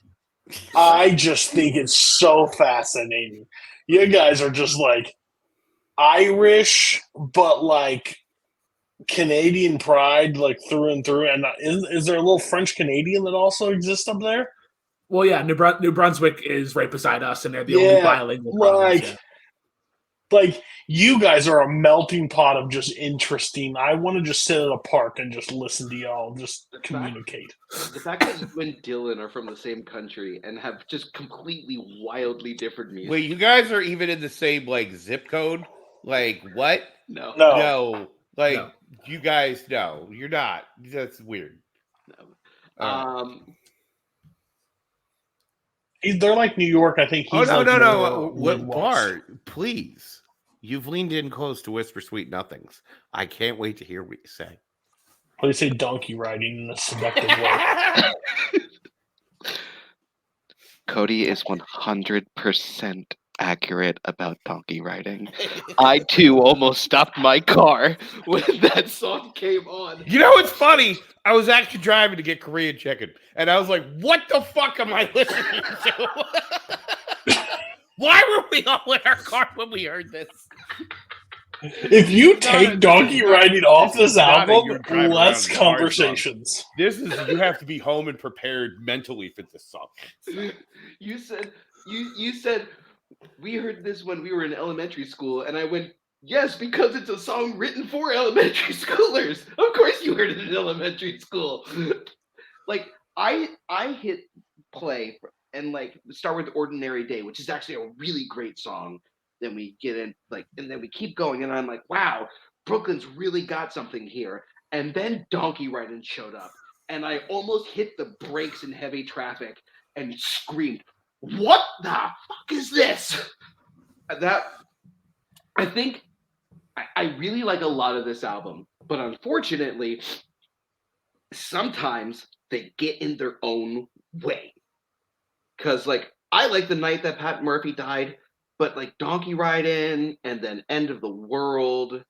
I just think it's so fascinating. You guys are just like Irish, but like Canadian pride, like through and through. And is there a little French Canadian that also exists up there? Well, yeah, New Brunswick is right beside us, and they're the only bilingual province. Yeah. Like, you guys are a melting pot of just interesting. I want to just sit at a park and just listen to y'all just communicate. The fact that you and Dylan are from the same country and have just completely wildly different music. Wait, you guys are even in the same, like, zip code? Like, what? No. Like, no. You guys, no, you're not. That's weird. No. They're like New York. I think he's no. Barr, please. You've leaned in close to whisper sweet nothings. I can't wait to hear what you say. Please say Donkey Riding in a seductive way. Cody is 100% accurate about Donkey Riding. I, too, almost stopped my car when that song came on. You know what's funny? I was actually driving to get Korean chicken, and I was like, what the fuck am I listening to? Why were we all in our car when we heard this? If you take Donkey Riding off this album, less conversations. This is, you have to be home and prepared mentally for this song. You said we heard this when we were in elementary school, and I went, yes, because it's a song written for elementary schoolers. Of course you heard it in elementary school. Like, I hit play and like start with Ordinary Day, which is actually a really great song. Then we get in, like, and then we keep going, and I'm like, wow, Brooklyn's really got something here. And then Donkey Riding showed up, and I almost hit the brakes in heavy traffic and screamed, what the fuck is this? That, I think, I really like a lot of this album, but unfortunately, sometimes they get in their own way. Because, like, I like The Night That Pat Murphy Died, but, like, Donkey Riding and then End of the World,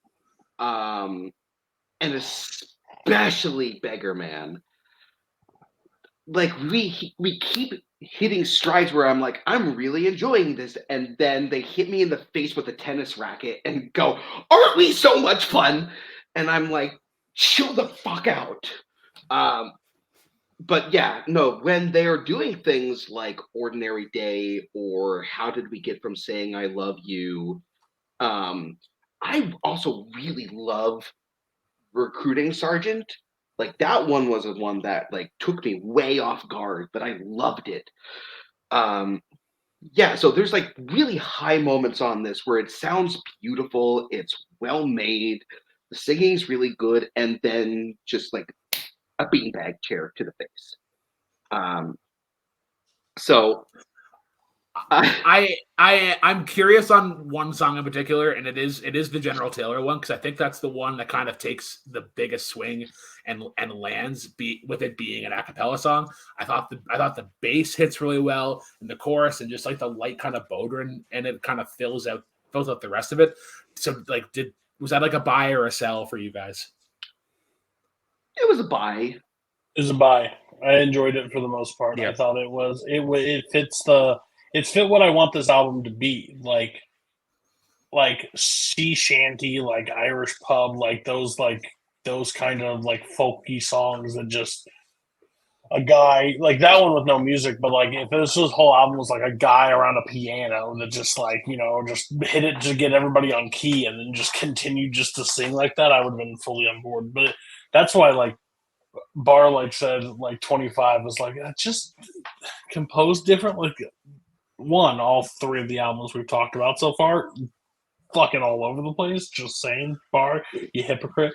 and especially Beggar Man, like, we keep hitting strides where I'm like, I'm really enjoying this, and then they hit me in the face with a tennis racket and go, aren't we so much fun? And I'm like, chill the fuck out. But yeah, no, when they are doing things like Ordinary Day or How Did We Get From Saying I Love You, I also really love Recruiting Sergeant. Like that one was a one that like took me way off guard, but I loved it. Um, yeah, so there's like really high moments on this where it sounds beautiful, it's well made, the singing's really good, and then just like a beanbag chair to the face. Um, so I'm curious on one song in particular, and it is the General Taylor one because I think that's the one that kind of takes the biggest swing and lands with it being an a cappella song. I thought the bass hits really well in the chorus, and just like the light kind of bodhran, and it kind of fills out the rest of it. So like, was that like a buy or a sell for you guys? it was a buy. It was a buy. I enjoyed it for the most part. Yeah. I thought it fits it fit what I want this album to be. Like sea shanty, like Irish pub, like those kind of like folky songs that just a guy like that one with no music, but like if this whole album was like a guy around a piano that just like, just hit it to get everybody on key and then just continue just to sing like that, I would have been fully on board. But that's why like Barr like said like 25 was like just composed different. Like all three of the albums we've talked about so far, fucking all over the place. Just saying, Barr, you hypocrite.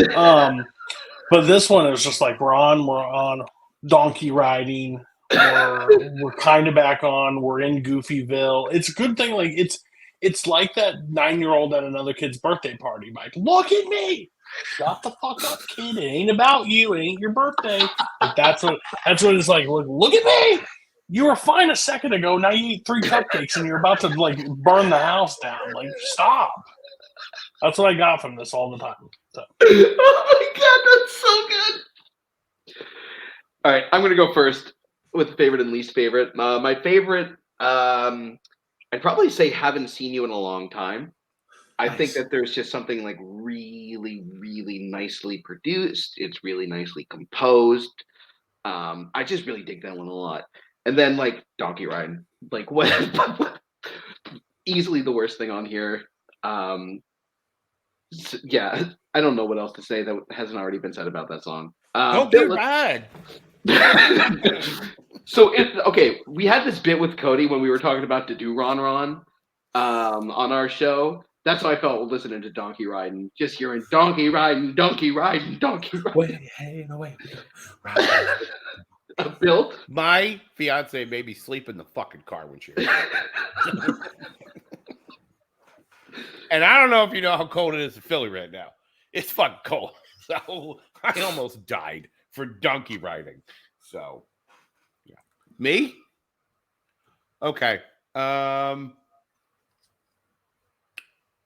But this one is just like we're on donkey riding. We're kind of back on. We're in Goofyville. It's a good thing. Like it's like that 9-year-old at another kid's birthday party. Like, look at me. Shut the fuck up, kid. It ain't about you. It ain't your birthday. Like that's what it's like. Look at me. You were fine a second ago. Now you eat 3 cupcakes and you're about to like burn the house down. Like, stop. That's what I got from this all the time. So. Oh my god, that's so good. All right, I'm gonna go first with favorite and least favorite. My favorite, I'd probably say "Haven't Seen You in a Long Time." I think that there's just something like really, really nicely produced. It's really nicely composed. I just really dig that one a lot. And then like Donkey Ride, like what easily the worst thing on here. Yeah, I don't know what else to say that hasn't already been said about that song. Don't be bad. So we had this bit with Cody when we were talking about to do Ron on our show. That's how I felt listening to Donkey Riding, just hearing Donkey Riding, Donkey Riding, Donkey Riding. Wait, hey, no wait. Bill, my fiance made me sleep in the fucking car when she. And I don't know if you know how cold it is in Philly right now. It's fucking cold. So I almost died for donkey riding. So, yeah. Me? Okay.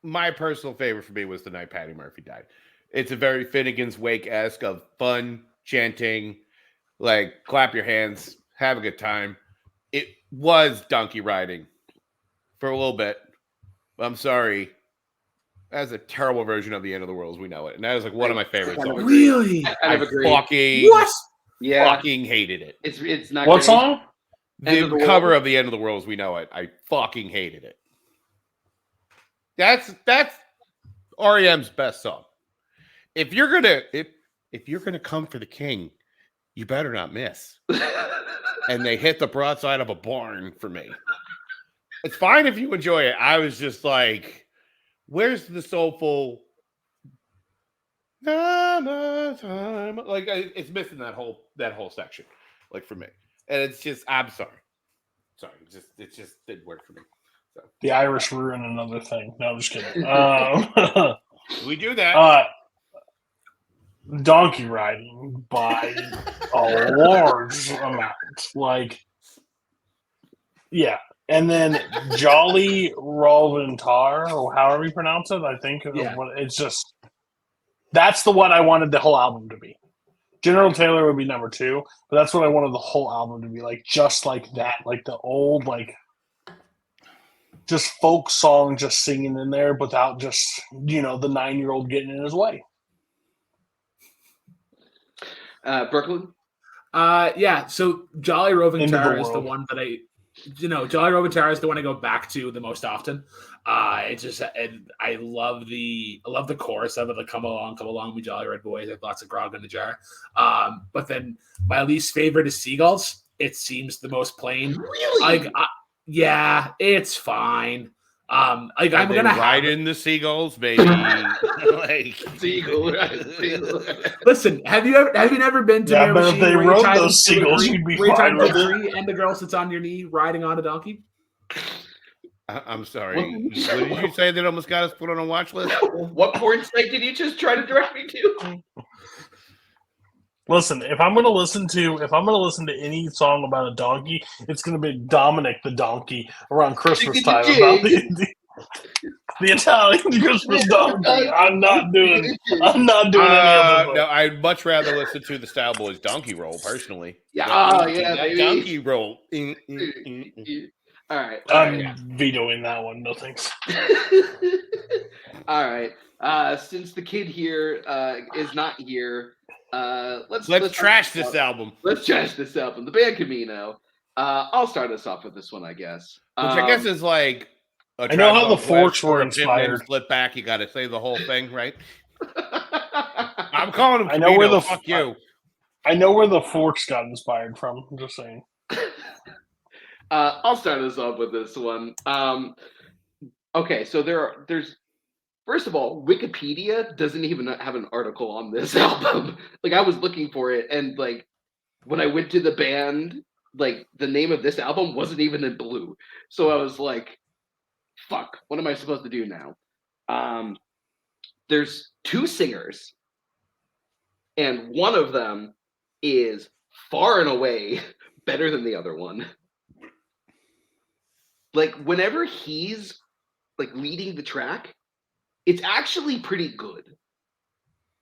My personal favorite for me was the night Patty Murphy died. It's a very Finnegan's Wake-esque of fun, chanting, like clap your hands, have a good time. It was donkey riding for a little bit. I'm sorry. That's a terrible version of The End of the World as we know it. And that is like one of my favorite songs. Really? I agree. Fucking hated it. It's not What great. song? The cover of The End of the World as we know it. I fucking hated it. That's REM's best song. If you're gonna come for the king, you better not miss. And they hit the broadside of a barn for me. It's fine if you enjoy it. I was just like, where's the soulful? Like it's missing that whole section, like for me. And it's just, I'm sorry. It just didn't work for me. So. The Irish ruin another thing. No, I'm just kidding. We do that. Donkey riding by a large amount. Like, yeah. And then Jolly Rolvintar, or however you pronounce it, I think. Yeah. It's just, that's the one I wanted the whole album to be. General Taylor would be number 2, but that's what I wanted the whole album to be, like, just like that. Like the old, like, just folk song just singing in there without just, the 9-year-old getting in his way. Brooklyn. Yeah. So Jolly Roving Into the Terror is the world. one that Jolly Roving Terror is the one I go back to the most often. It's just, and I love the chorus of it. Like, come along, we jolly red boys. Have lots of grog in the jar. But then my least favorite is Seagulls. It seems the most plain. Really? Yeah, it's fine. I'm gonna ride in the seagulls, baby. Like Seagull. Listen. Have you never been to Yeah, Mirror but if Machine they where you rode tie those them to a seagulls, tree- you'd be where you tie fine them to with a it. tree and the girl sits on your knee riding on a donkey? I'm sorry. What did you say that almost got us put on a watch list? What porn site did you just try to direct me to? Listen, if I'm gonna listen to any song about a donkey, it's gonna be Dominic the donkey around Christmas time about the Italian Christmas donkey. I'm not doing any of them. No, I'd much rather listen to the Style Boys Donkey Roll personally. Yeah, that baby. Donkey Roll. All right. I'm vetoing that one. No thanks. All right. Since the kid here is not here, let's trash this album. Let's trash this album. The band Camino. I'll start us off with this one, I guess. Which I guess is like. I know how the Forks were inspired. Slip back. You got to say the whole thing, right? I'm calling him. I know where the fuck you. I know where the Forks got inspired from. I'm just saying. I'll start us off with this one. Okay, so there's first of all, Wikipedia doesn't even have an article on this album. Like, I was looking for it, and like when I went to the band, like the name of this album wasn't even in blue. So I was like, fuck, what am I supposed to do now? There's two singers, and one of them is far and away better than the other one. Like, whenever he's like leading the track, it's actually pretty good.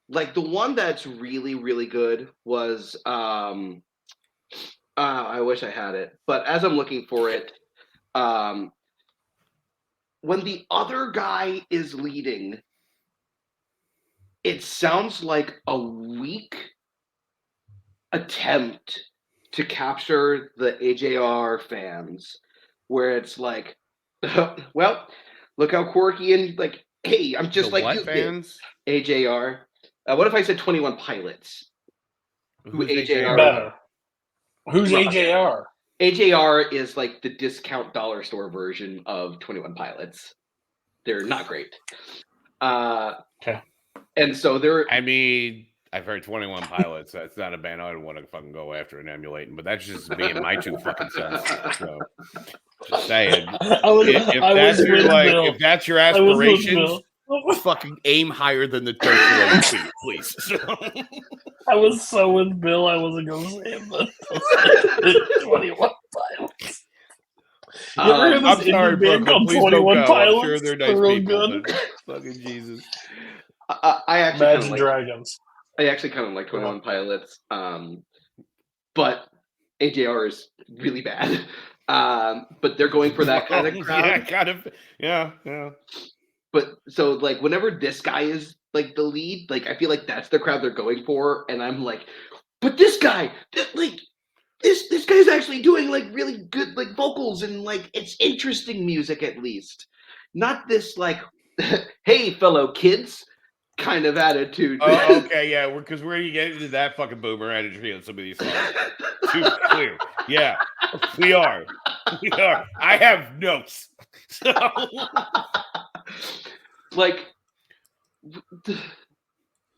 Like, the one that's really, really good was I wish I had it, but as I'm looking for it, when the other guy is leading, it sounds like a weak attempt to capture the AJR fans, where it's like, well, look how quirky and like, hey, I'm just like you fans? AJR. What if I said 21 Pilots? Who AJR? Better. Who's AJR? AJR is like the discount dollar store version of 21 Pilots. They're not great. Okay. And so they're. I mean, I've heard 21 Pilots. That's not a band I would want to fucking go after and emulating, but that's just me and my 2 fucking cents. So, just saying. If that's your aspirations, fucking aim higher than the third seat, please. I was so with Bill, I wasn't going to say it, but 21 Pilots. You ever hear this I'm sorry, band called please 21 don't go. Pilots? I'm sure they're nice real people, good. but fucking Jesus. I actually Imagine Dragons. I actually kind of like 21 Pilots, but AJR is really bad. But they're going for that kind of crowd. Yeah, kind of. Yeah. But so, like, whenever this guy is like the lead, like, I feel like that's the crowd they're going for, and I'm like, but this guy, this guy's actually doing like really good like vocals and like it's interesting music at least, not this like, hey fellow kids kind of attitude. Oh, okay, yeah, because we're getting into that fucking boomer energy on some of these songs. Too clear. Yeah, we are. I have notes. So. Like,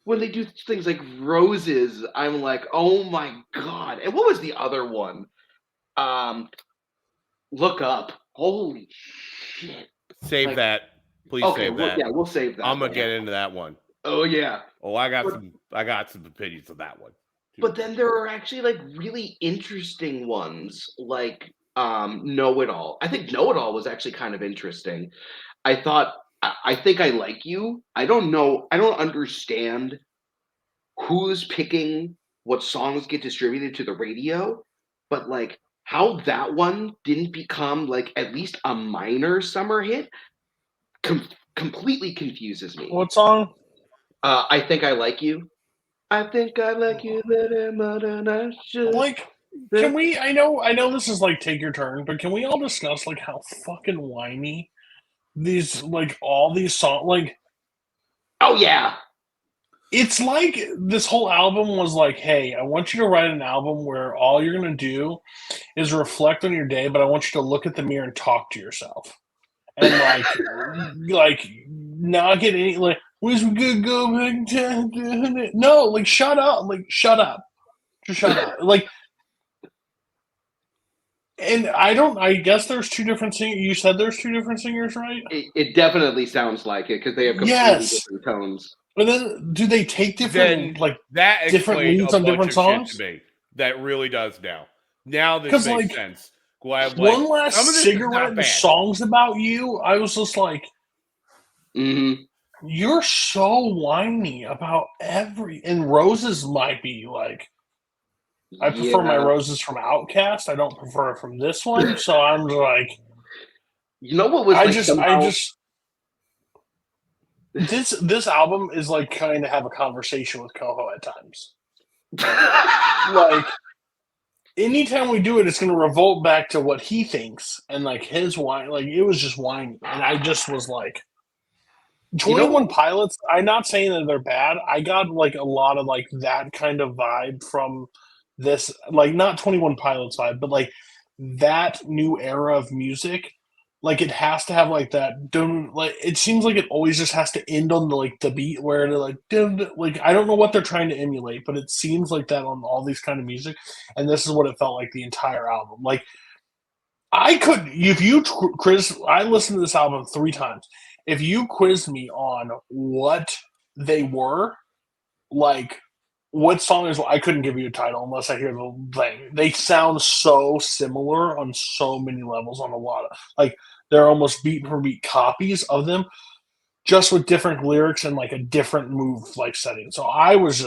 when they do things like Roses, I'm like, oh my god. And what was the other one? Look Up. Holy shit. Save that. Please save that. Yeah, we'll save that. I'm gonna get into that one. Oh yeah. Oh, I got some opinions on that one. But then there are actually like really interesting ones, like Know It All. I think Know It All was actually kind of interesting. I think I Like You. I don't know. I don't understand who's picking what songs get distributed to the radio, but like how that one didn't become like at least a minor summer hit completely confuses me. What song? I Think I Like You. I think I like you better more than I should. Like, can we? I know this is like take your turn, but can we all discuss like how fucking whiny these like all these songs like? Oh yeah. It's like this whole album was like, hey, I want you to write an album where all you're gonna do is reflect on your day, but I want you to look at the mirror and talk to yourself. And like not get any like wish we could go back to no, like shut up. Just shut up. Like and I guess there's two different singers. You said there's two different singers, right? It definitely sounds like it because they have completely different tones. But then, do they take different that different leads on different songs? To me. That really does now. Now this makes sense. One Last Cigarette and Songs About You. I was just like, you're so whiny about and Roses might be like. I prefer my Roses from Outkast. I don't prefer it from this one. So I'm like, you know what was This album is like kind of have a conversation with Koho at times. Anytime we do it, it's going to revolt back to what he thinks and like his whine. Like it was just whiny, and I just was like, 21 Pilots. I'm not saying that they're bad. I got like a lot of like that kind of vibe from this, like not 21 Pilots vibe, but like that new era of music. Like it has to have like that. Like it seems like it always just has to end on the beat where they're like I don't know what they're trying to emulate, but it seems like that on all these kind of music. And this is what it felt like the entire album. Like I could, if you Chris, I listened to this album 3 times. If you quizzed me on what they were, like what song is, I couldn't give you a title unless I hear the thing. They sound so similar on so many levels on a lot of like. They're almost beat for beat copies of them, just with different lyrics and like a different move like setting. So I was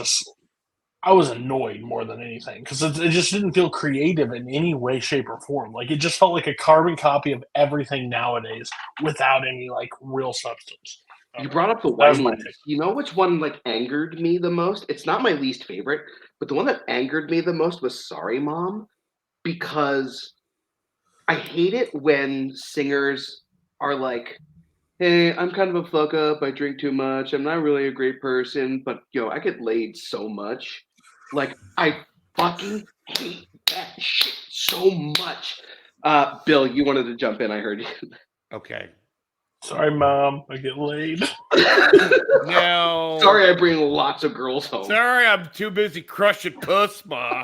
annoyed more than anything because it just didn't feel creative in any way, shape, or form. Like it just felt like a carbon copy of everything nowadays without any like real substance. You brought up the whininess. You know which one like angered me the most? It's not my least favorite, but the one that angered me the most was Sorry Mom, because I hate it when singers are like, hey, I'm kind of a fuck up. I drink too much. I'm not really a great person, but I get laid so much. Like, I fucking hate that shit so much. Bill, you wanted to jump in. I heard you. Okay. Sorry, Mom. I get laid. No. Sorry, I bring lots of girls home. Sorry, I'm too busy crushing puss, Ma.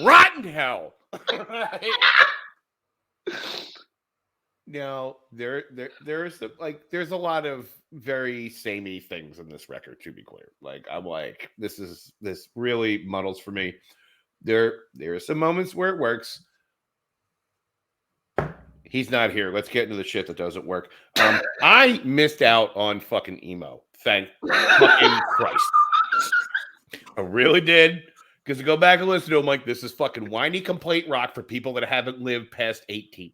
Rotten hell. No, there's there's a lot of very samey things in this record, to be clear. Like I'm like, this really muddles for me. There are some moments where it works. He's not here. Let's get into the shit that doesn't work. I missed out on fucking emo. Thank fucking Christ. I really did. Because to go back and listen to him, like, this is fucking whiny complaint rock for people that haven't lived past 18.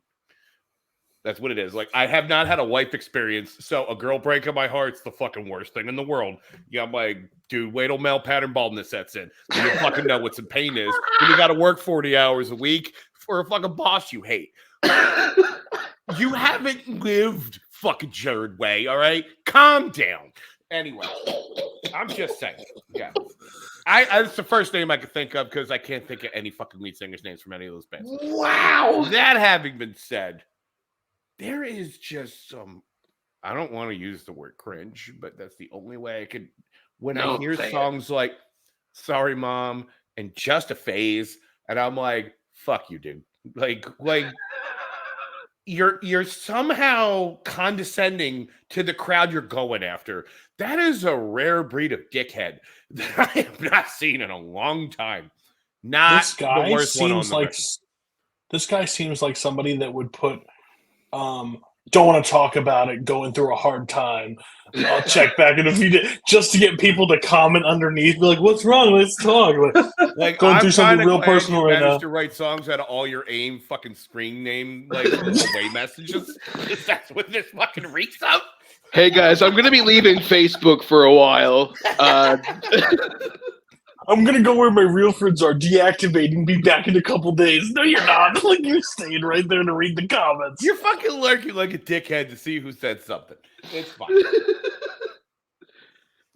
That's what it is. Like, I have not had a life experience, so a girl breaking my heart's the fucking worst thing in the world. Yeah, I'm like, dude, wait till male pattern baldness sets in. Then you fucking know what some pain is. When you got to work 40 hours a week for a fucking boss you hate. You haven't lived fucking Jared Way, all right? Calm down. Anyway, I'm just saying. Yeah. That's the first name I could think of because I can't think of any fucking lead singers' names from any of those bands. Wow. That having been said, there is just some, I don't want to use the word cringe, but that's the only way I could, when I hear songs like Sorry Mom and Just a Phase, and I'm like, fuck you, dude. Like you're somehow condescending to the crowd you're going after. That is a rare breed of dickhead that I have not seen in a long time. Not this guy the worst one on the record. This guy seems like somebody that would put don't want to talk about it, going through a hard time. I'll check back in a few days just to get people to comment underneath. Be like, what's wrong? Let's talk. Like going through something real personal right now. To write songs out of all your AIM fucking screen name like away messages. Is that what this fucking reeks of? Hey guys, I'm gonna be leaving Facebook for a while. I'm gonna go where my real friends are, deactivate, and be back in a couple days. No, you're not. Like you're staying right there to read the comments. You're fucking lurking like a dickhead to see who said something. It's fine.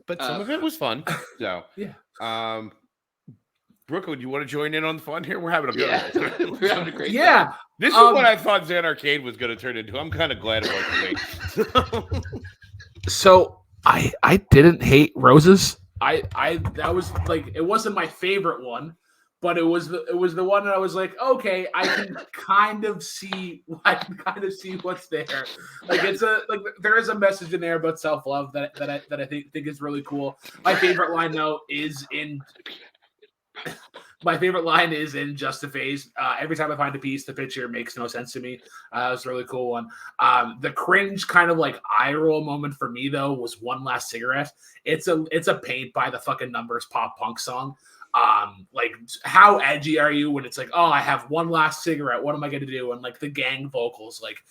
But some of it was fun. So Yeah. Brooklyn, you want to join in on the fun here? We're having a good one. We're having a great time. Yeah. This is what I thought Zen Arcade was going to turn into. I'm kind of glad it wasn't. So I didn't hate Roses. That was like, it wasn't my favorite one, but it was the one that I was like, okay, I can kind of see what's there. Like there is a message in there about self-love that I think is really cool. My favorite line though is in Just a Phase. Every time I find a piece, the picture makes no sense to me. It's a really cool one. The cringe kind of like eye roll moment for me though was One Last Cigarette. It's a Paint by the fucking Numbers pop punk song. Like how edgy are you when it's like, oh, I have one last cigarette, what am I gonna do? And like the gang vocals, like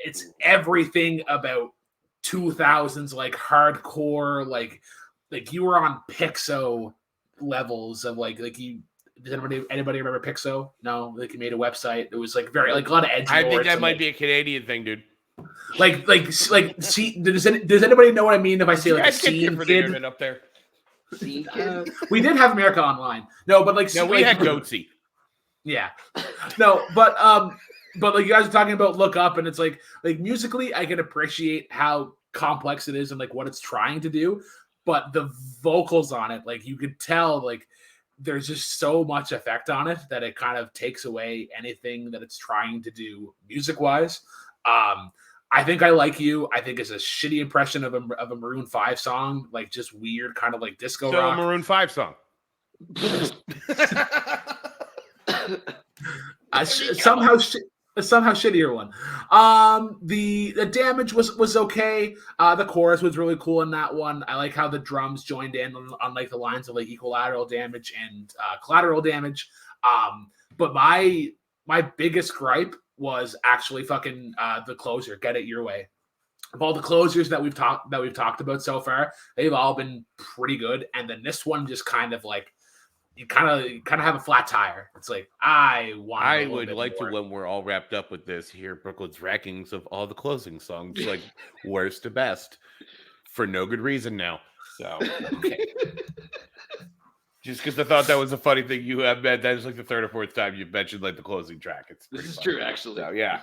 it's everything about 2000s like hardcore, like you were on Pixo levels of like you. Does anybody remember Pixo? No, like he made a website. It was like very like a lot of edgy. I think that might be a Canadian thing, dude. Like see, does anybody know what I mean if I say like a scene kid up there? We did have America Online. No, but like we had Goatsy. Yeah. No, but like you guys are talking about Look Up, and it's like musically I can appreciate how complex it is and like what it's trying to do, but the vocals on it, like you could tell like there's just so much effect on it that it kind of takes away anything that it's trying to do music wise. I think I Like You, I think is a shitty impression of a Maroon 5 song, like just weird kind of like disco rock. A Maroon 5 song. Somehow shittier one. The Damage was okay. The chorus was really cool in that one. I like how the drums joined in on like the lines of like Equilateral Damage and Collateral Damage. But my biggest gripe was actually fucking the closer, Get It Your Way. Of all the closers that we've talked about so far, they've all been pretty good, and then this one just kind of like you kind of have a flat tire. It's like I would like to, when we're all wrapped up with this, hear Brooklyn's rankings of all the closing songs, like worst to best, for no good reason now. So okay. Just because I thought that was a funny thing you have met. That is like the third or fourth time you've mentioned like the closing track. This is true, actually. So, yeah.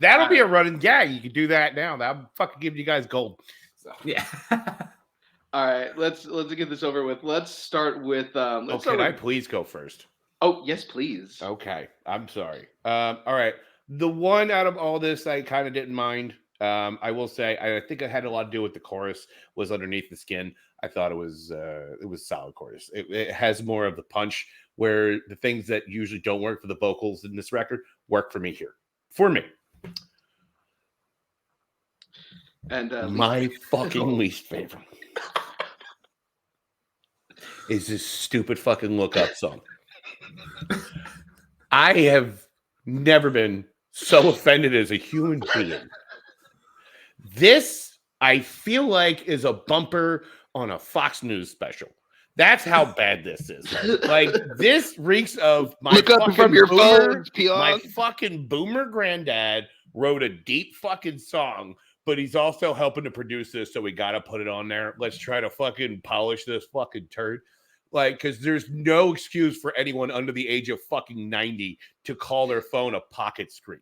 That'll be a running gag. You can do that now. That'll fucking give you guys gold. So. Yeah. All right, let's get this over with. Let's start with. Can I please go first? Oh yes, please. Okay, I'm sorry. All right, the one out of all this I kind of didn't mind. I will say I think it had a lot to do with the chorus. Was Underneath the Skin. I thought it was solid chorus. It has more of the punch, where the things that usually don't work for the vocals in this record work for me here. For me. And my fucking least favorite is this stupid fucking Look Up song. I have never been so offended as a human being. This, I feel like, is a bumper on a Fox News special. That's how bad this is. Like, this reeks of my Look up from your phones, peon. My fucking boomer granddad wrote a deep fucking song, but he's also helping to produce this, so we gotta put it on there. Let's try to fucking polish this fucking turd. Like, because there's no excuse for anyone under the age of fucking 90 to call their phone a pocket screen.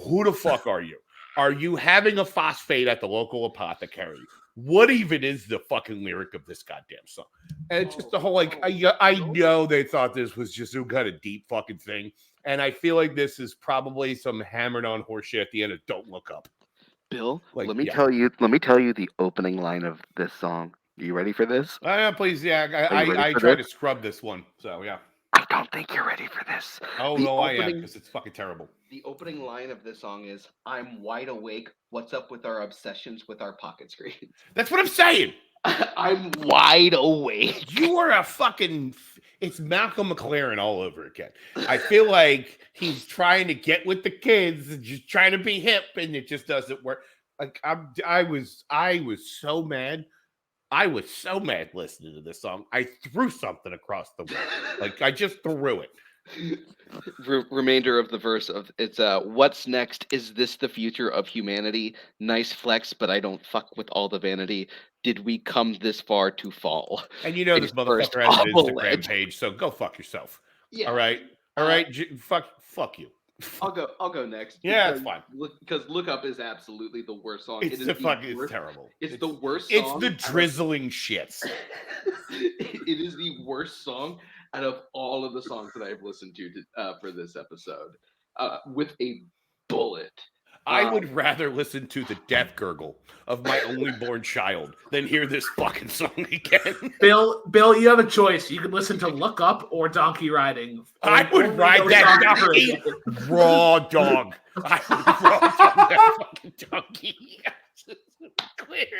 Who the fuck are you? Are you having a phosphate at the local apothecary? What even is the fucking lyric of this goddamn song? And it's just the whole, like, I know they thought this was just some kind of deep fucking thing. And I feel like this is probably some hammered on horseshit at the end of Don't Look Up. Bill, Like, let me tell you the opening line of this song. Are you ready for this? Please, yeah. I tried to scrub this one, so yeah. I don't think you're ready for this. Oh, no, I am, because it's fucking terrible. The opening line of this song is, "I'm wide awake. What's up with our obsessions with our pocket screens?" That's what I'm saying. I'm wide awake. You are a fucking... It's Malcolm McLaren all over again. I feel like he's trying to get with the kids and just trying to be hip, and it just doesn't work. Like I was so mad. I was so mad listening to this song. I threw something across the room. Like I just threw it. Remainder of the verse of it's what's next? Is this the future of humanity? Nice flex, but I don't fuck with all the vanity. Did we come this far to fall? And you know this Face first, motherfucker has an awful Instagram ledge. page, so go fuck yourself. Yeah. All right. Fuck you. I'll go next. Yeah, it's fine. Because Look Up is absolutely the worst song. It's it's terrible. It's the worst It's song. the drizzling shits. It is the worst song out of all of the songs that I've listened to for this episode. With a bullet. I would rather listen to the death gurgle of my only born child than hear this fucking song again. Bill, you have a choice. You can listen to Look Up or Donkey Riding. I would ride that donkey. Raw dog. I would raw dog that fucking donkey. Clear.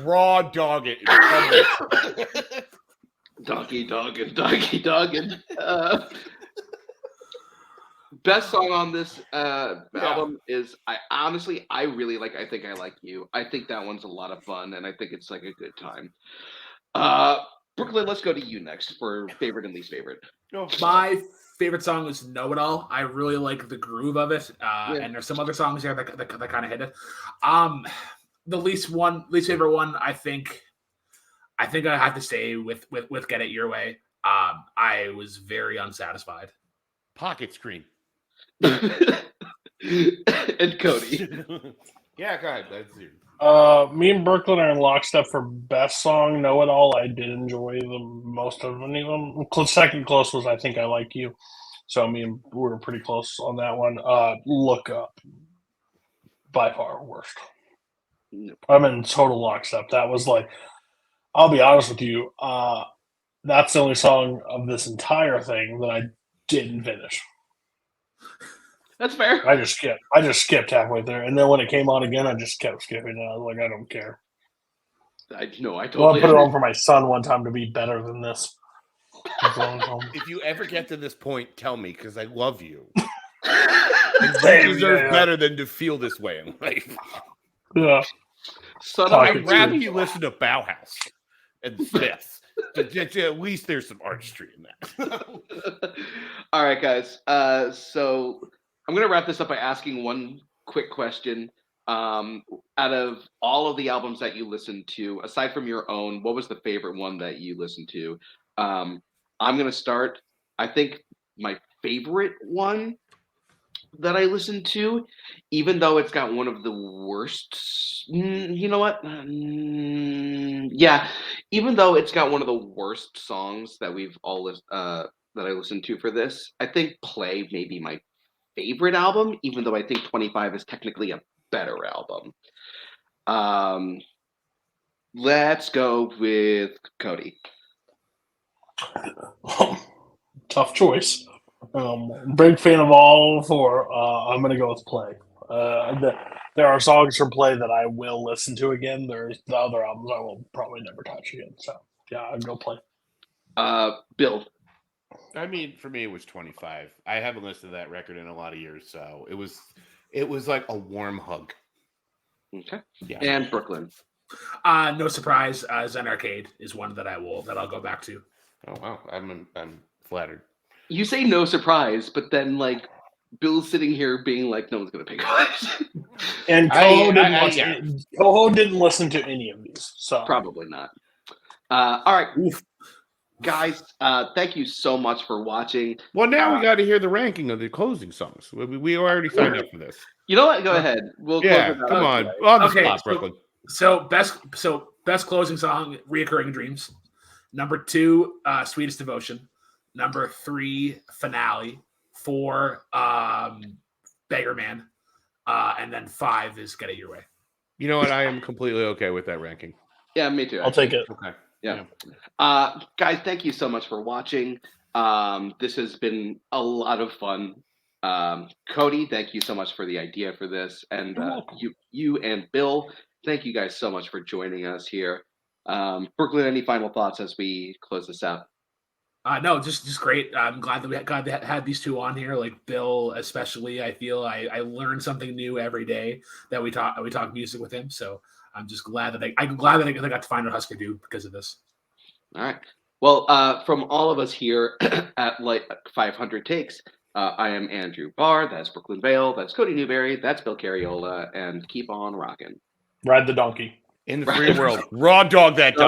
Raw dog it. Donkey dogging. Best song on this album is I really like I Think I Like You. I think that one's a lot of fun and I think it's like a good time. Brooklyn, let's go to you next for favorite and least favorite. My favorite song is Know It All. I really like the groove of it. And there's some other songs here that kind of hit it. The least favorite one, I think I have to stay with Get It Your Way. I was very unsatisfied. Pocket screen. And Cody. Yeah, go ahead. That's you. Me and Brooklyn are in lockstep for best song. Know It All. I did enjoy the most of any of them. Second close was I Think I Like You. So me and we were pretty close on that one. Look Up. By far worst. Nope. I'm in total lockstep. That was like, I'll be honest with you. That's the only song of this entire thing that I didn't finish. That's fair. I just skipped halfway there, and then when it came on again, I just kept skipping. And I was like, I don't care. I totally. Well, I put it on for my son one time to be better than this. If you ever get to this point, tell me because I love you. Same, You deserve better than to feel this way in life. Yeah. Son I'd rather you listen to Bauhaus and Smiths. At least there's some artistry in that. All right, guys. So I'm going to wrap this up by asking one quick question. Out of all of the albums that you listened to, aside from your own, what was the favorite one that you listened to? I'm going to start. I think my favorite one that I listened to, even though it's got one of the worst, you know what? Yeah, even though it's got one of the worst songs that we've all that I listened to for this, I think Play may be my favorite album, even though I think 25 is technically a better album. Let's go with Cody. Tough choice. Big fan of all four. I'm going to go with Play. There are songs from Play that I will listen to again. There's the other albums I will probably never touch again. So, yeah, I'd go Play. Bill. I mean, for me, it was 25. I haven't listened to that record in a lot of years, so it was like a warm hug. Okay. Yeah. And Brooklyn. No surprise. Zen Arcade is one that I'll go back to. Oh wow, I'm flattered. You say no surprise, but then like Bill's sitting here being like, no one's gonna pick us. And Koho didn't listen to any of these, so probably not. All right. Oof. Guys, thank you so much for watching. Well, now we got to hear the ranking of the closing songs. We already signed up for this. You know what? Go ahead. We'll come on. On the spot, Brooklyn. So best closing song, Reoccurring Dreams. Number 2, Sweetest Devotion. Number 3, Finale. 4, Beggar Man. And then 5 is Get It Your Way. You know what? I am completely okay with that ranking. Yeah, me too. I'll take it. Okay. Yeah. Guys, thank you so much for watching. This has been a lot of fun. Cody, thank you so much for the idea for this. And you and Bill, thank you guys so much for joining us here. Brooklyn, any final thoughts as we close this out? No, just great. I'm glad that we had these two on here. Like Bill, especially. I feel I learn something new every day that we talk music with him. So I'm just glad that I got to find out Hüsker Dü because of this. All right. Well, from all of us here at like 500 Takes, I am Andrew Barr. That's Brooklyn Vail. That's Cody Newberry. That's Bill Cariola. And keep on rocking. Ride the donkey. In the free world. Raw dog that donkey.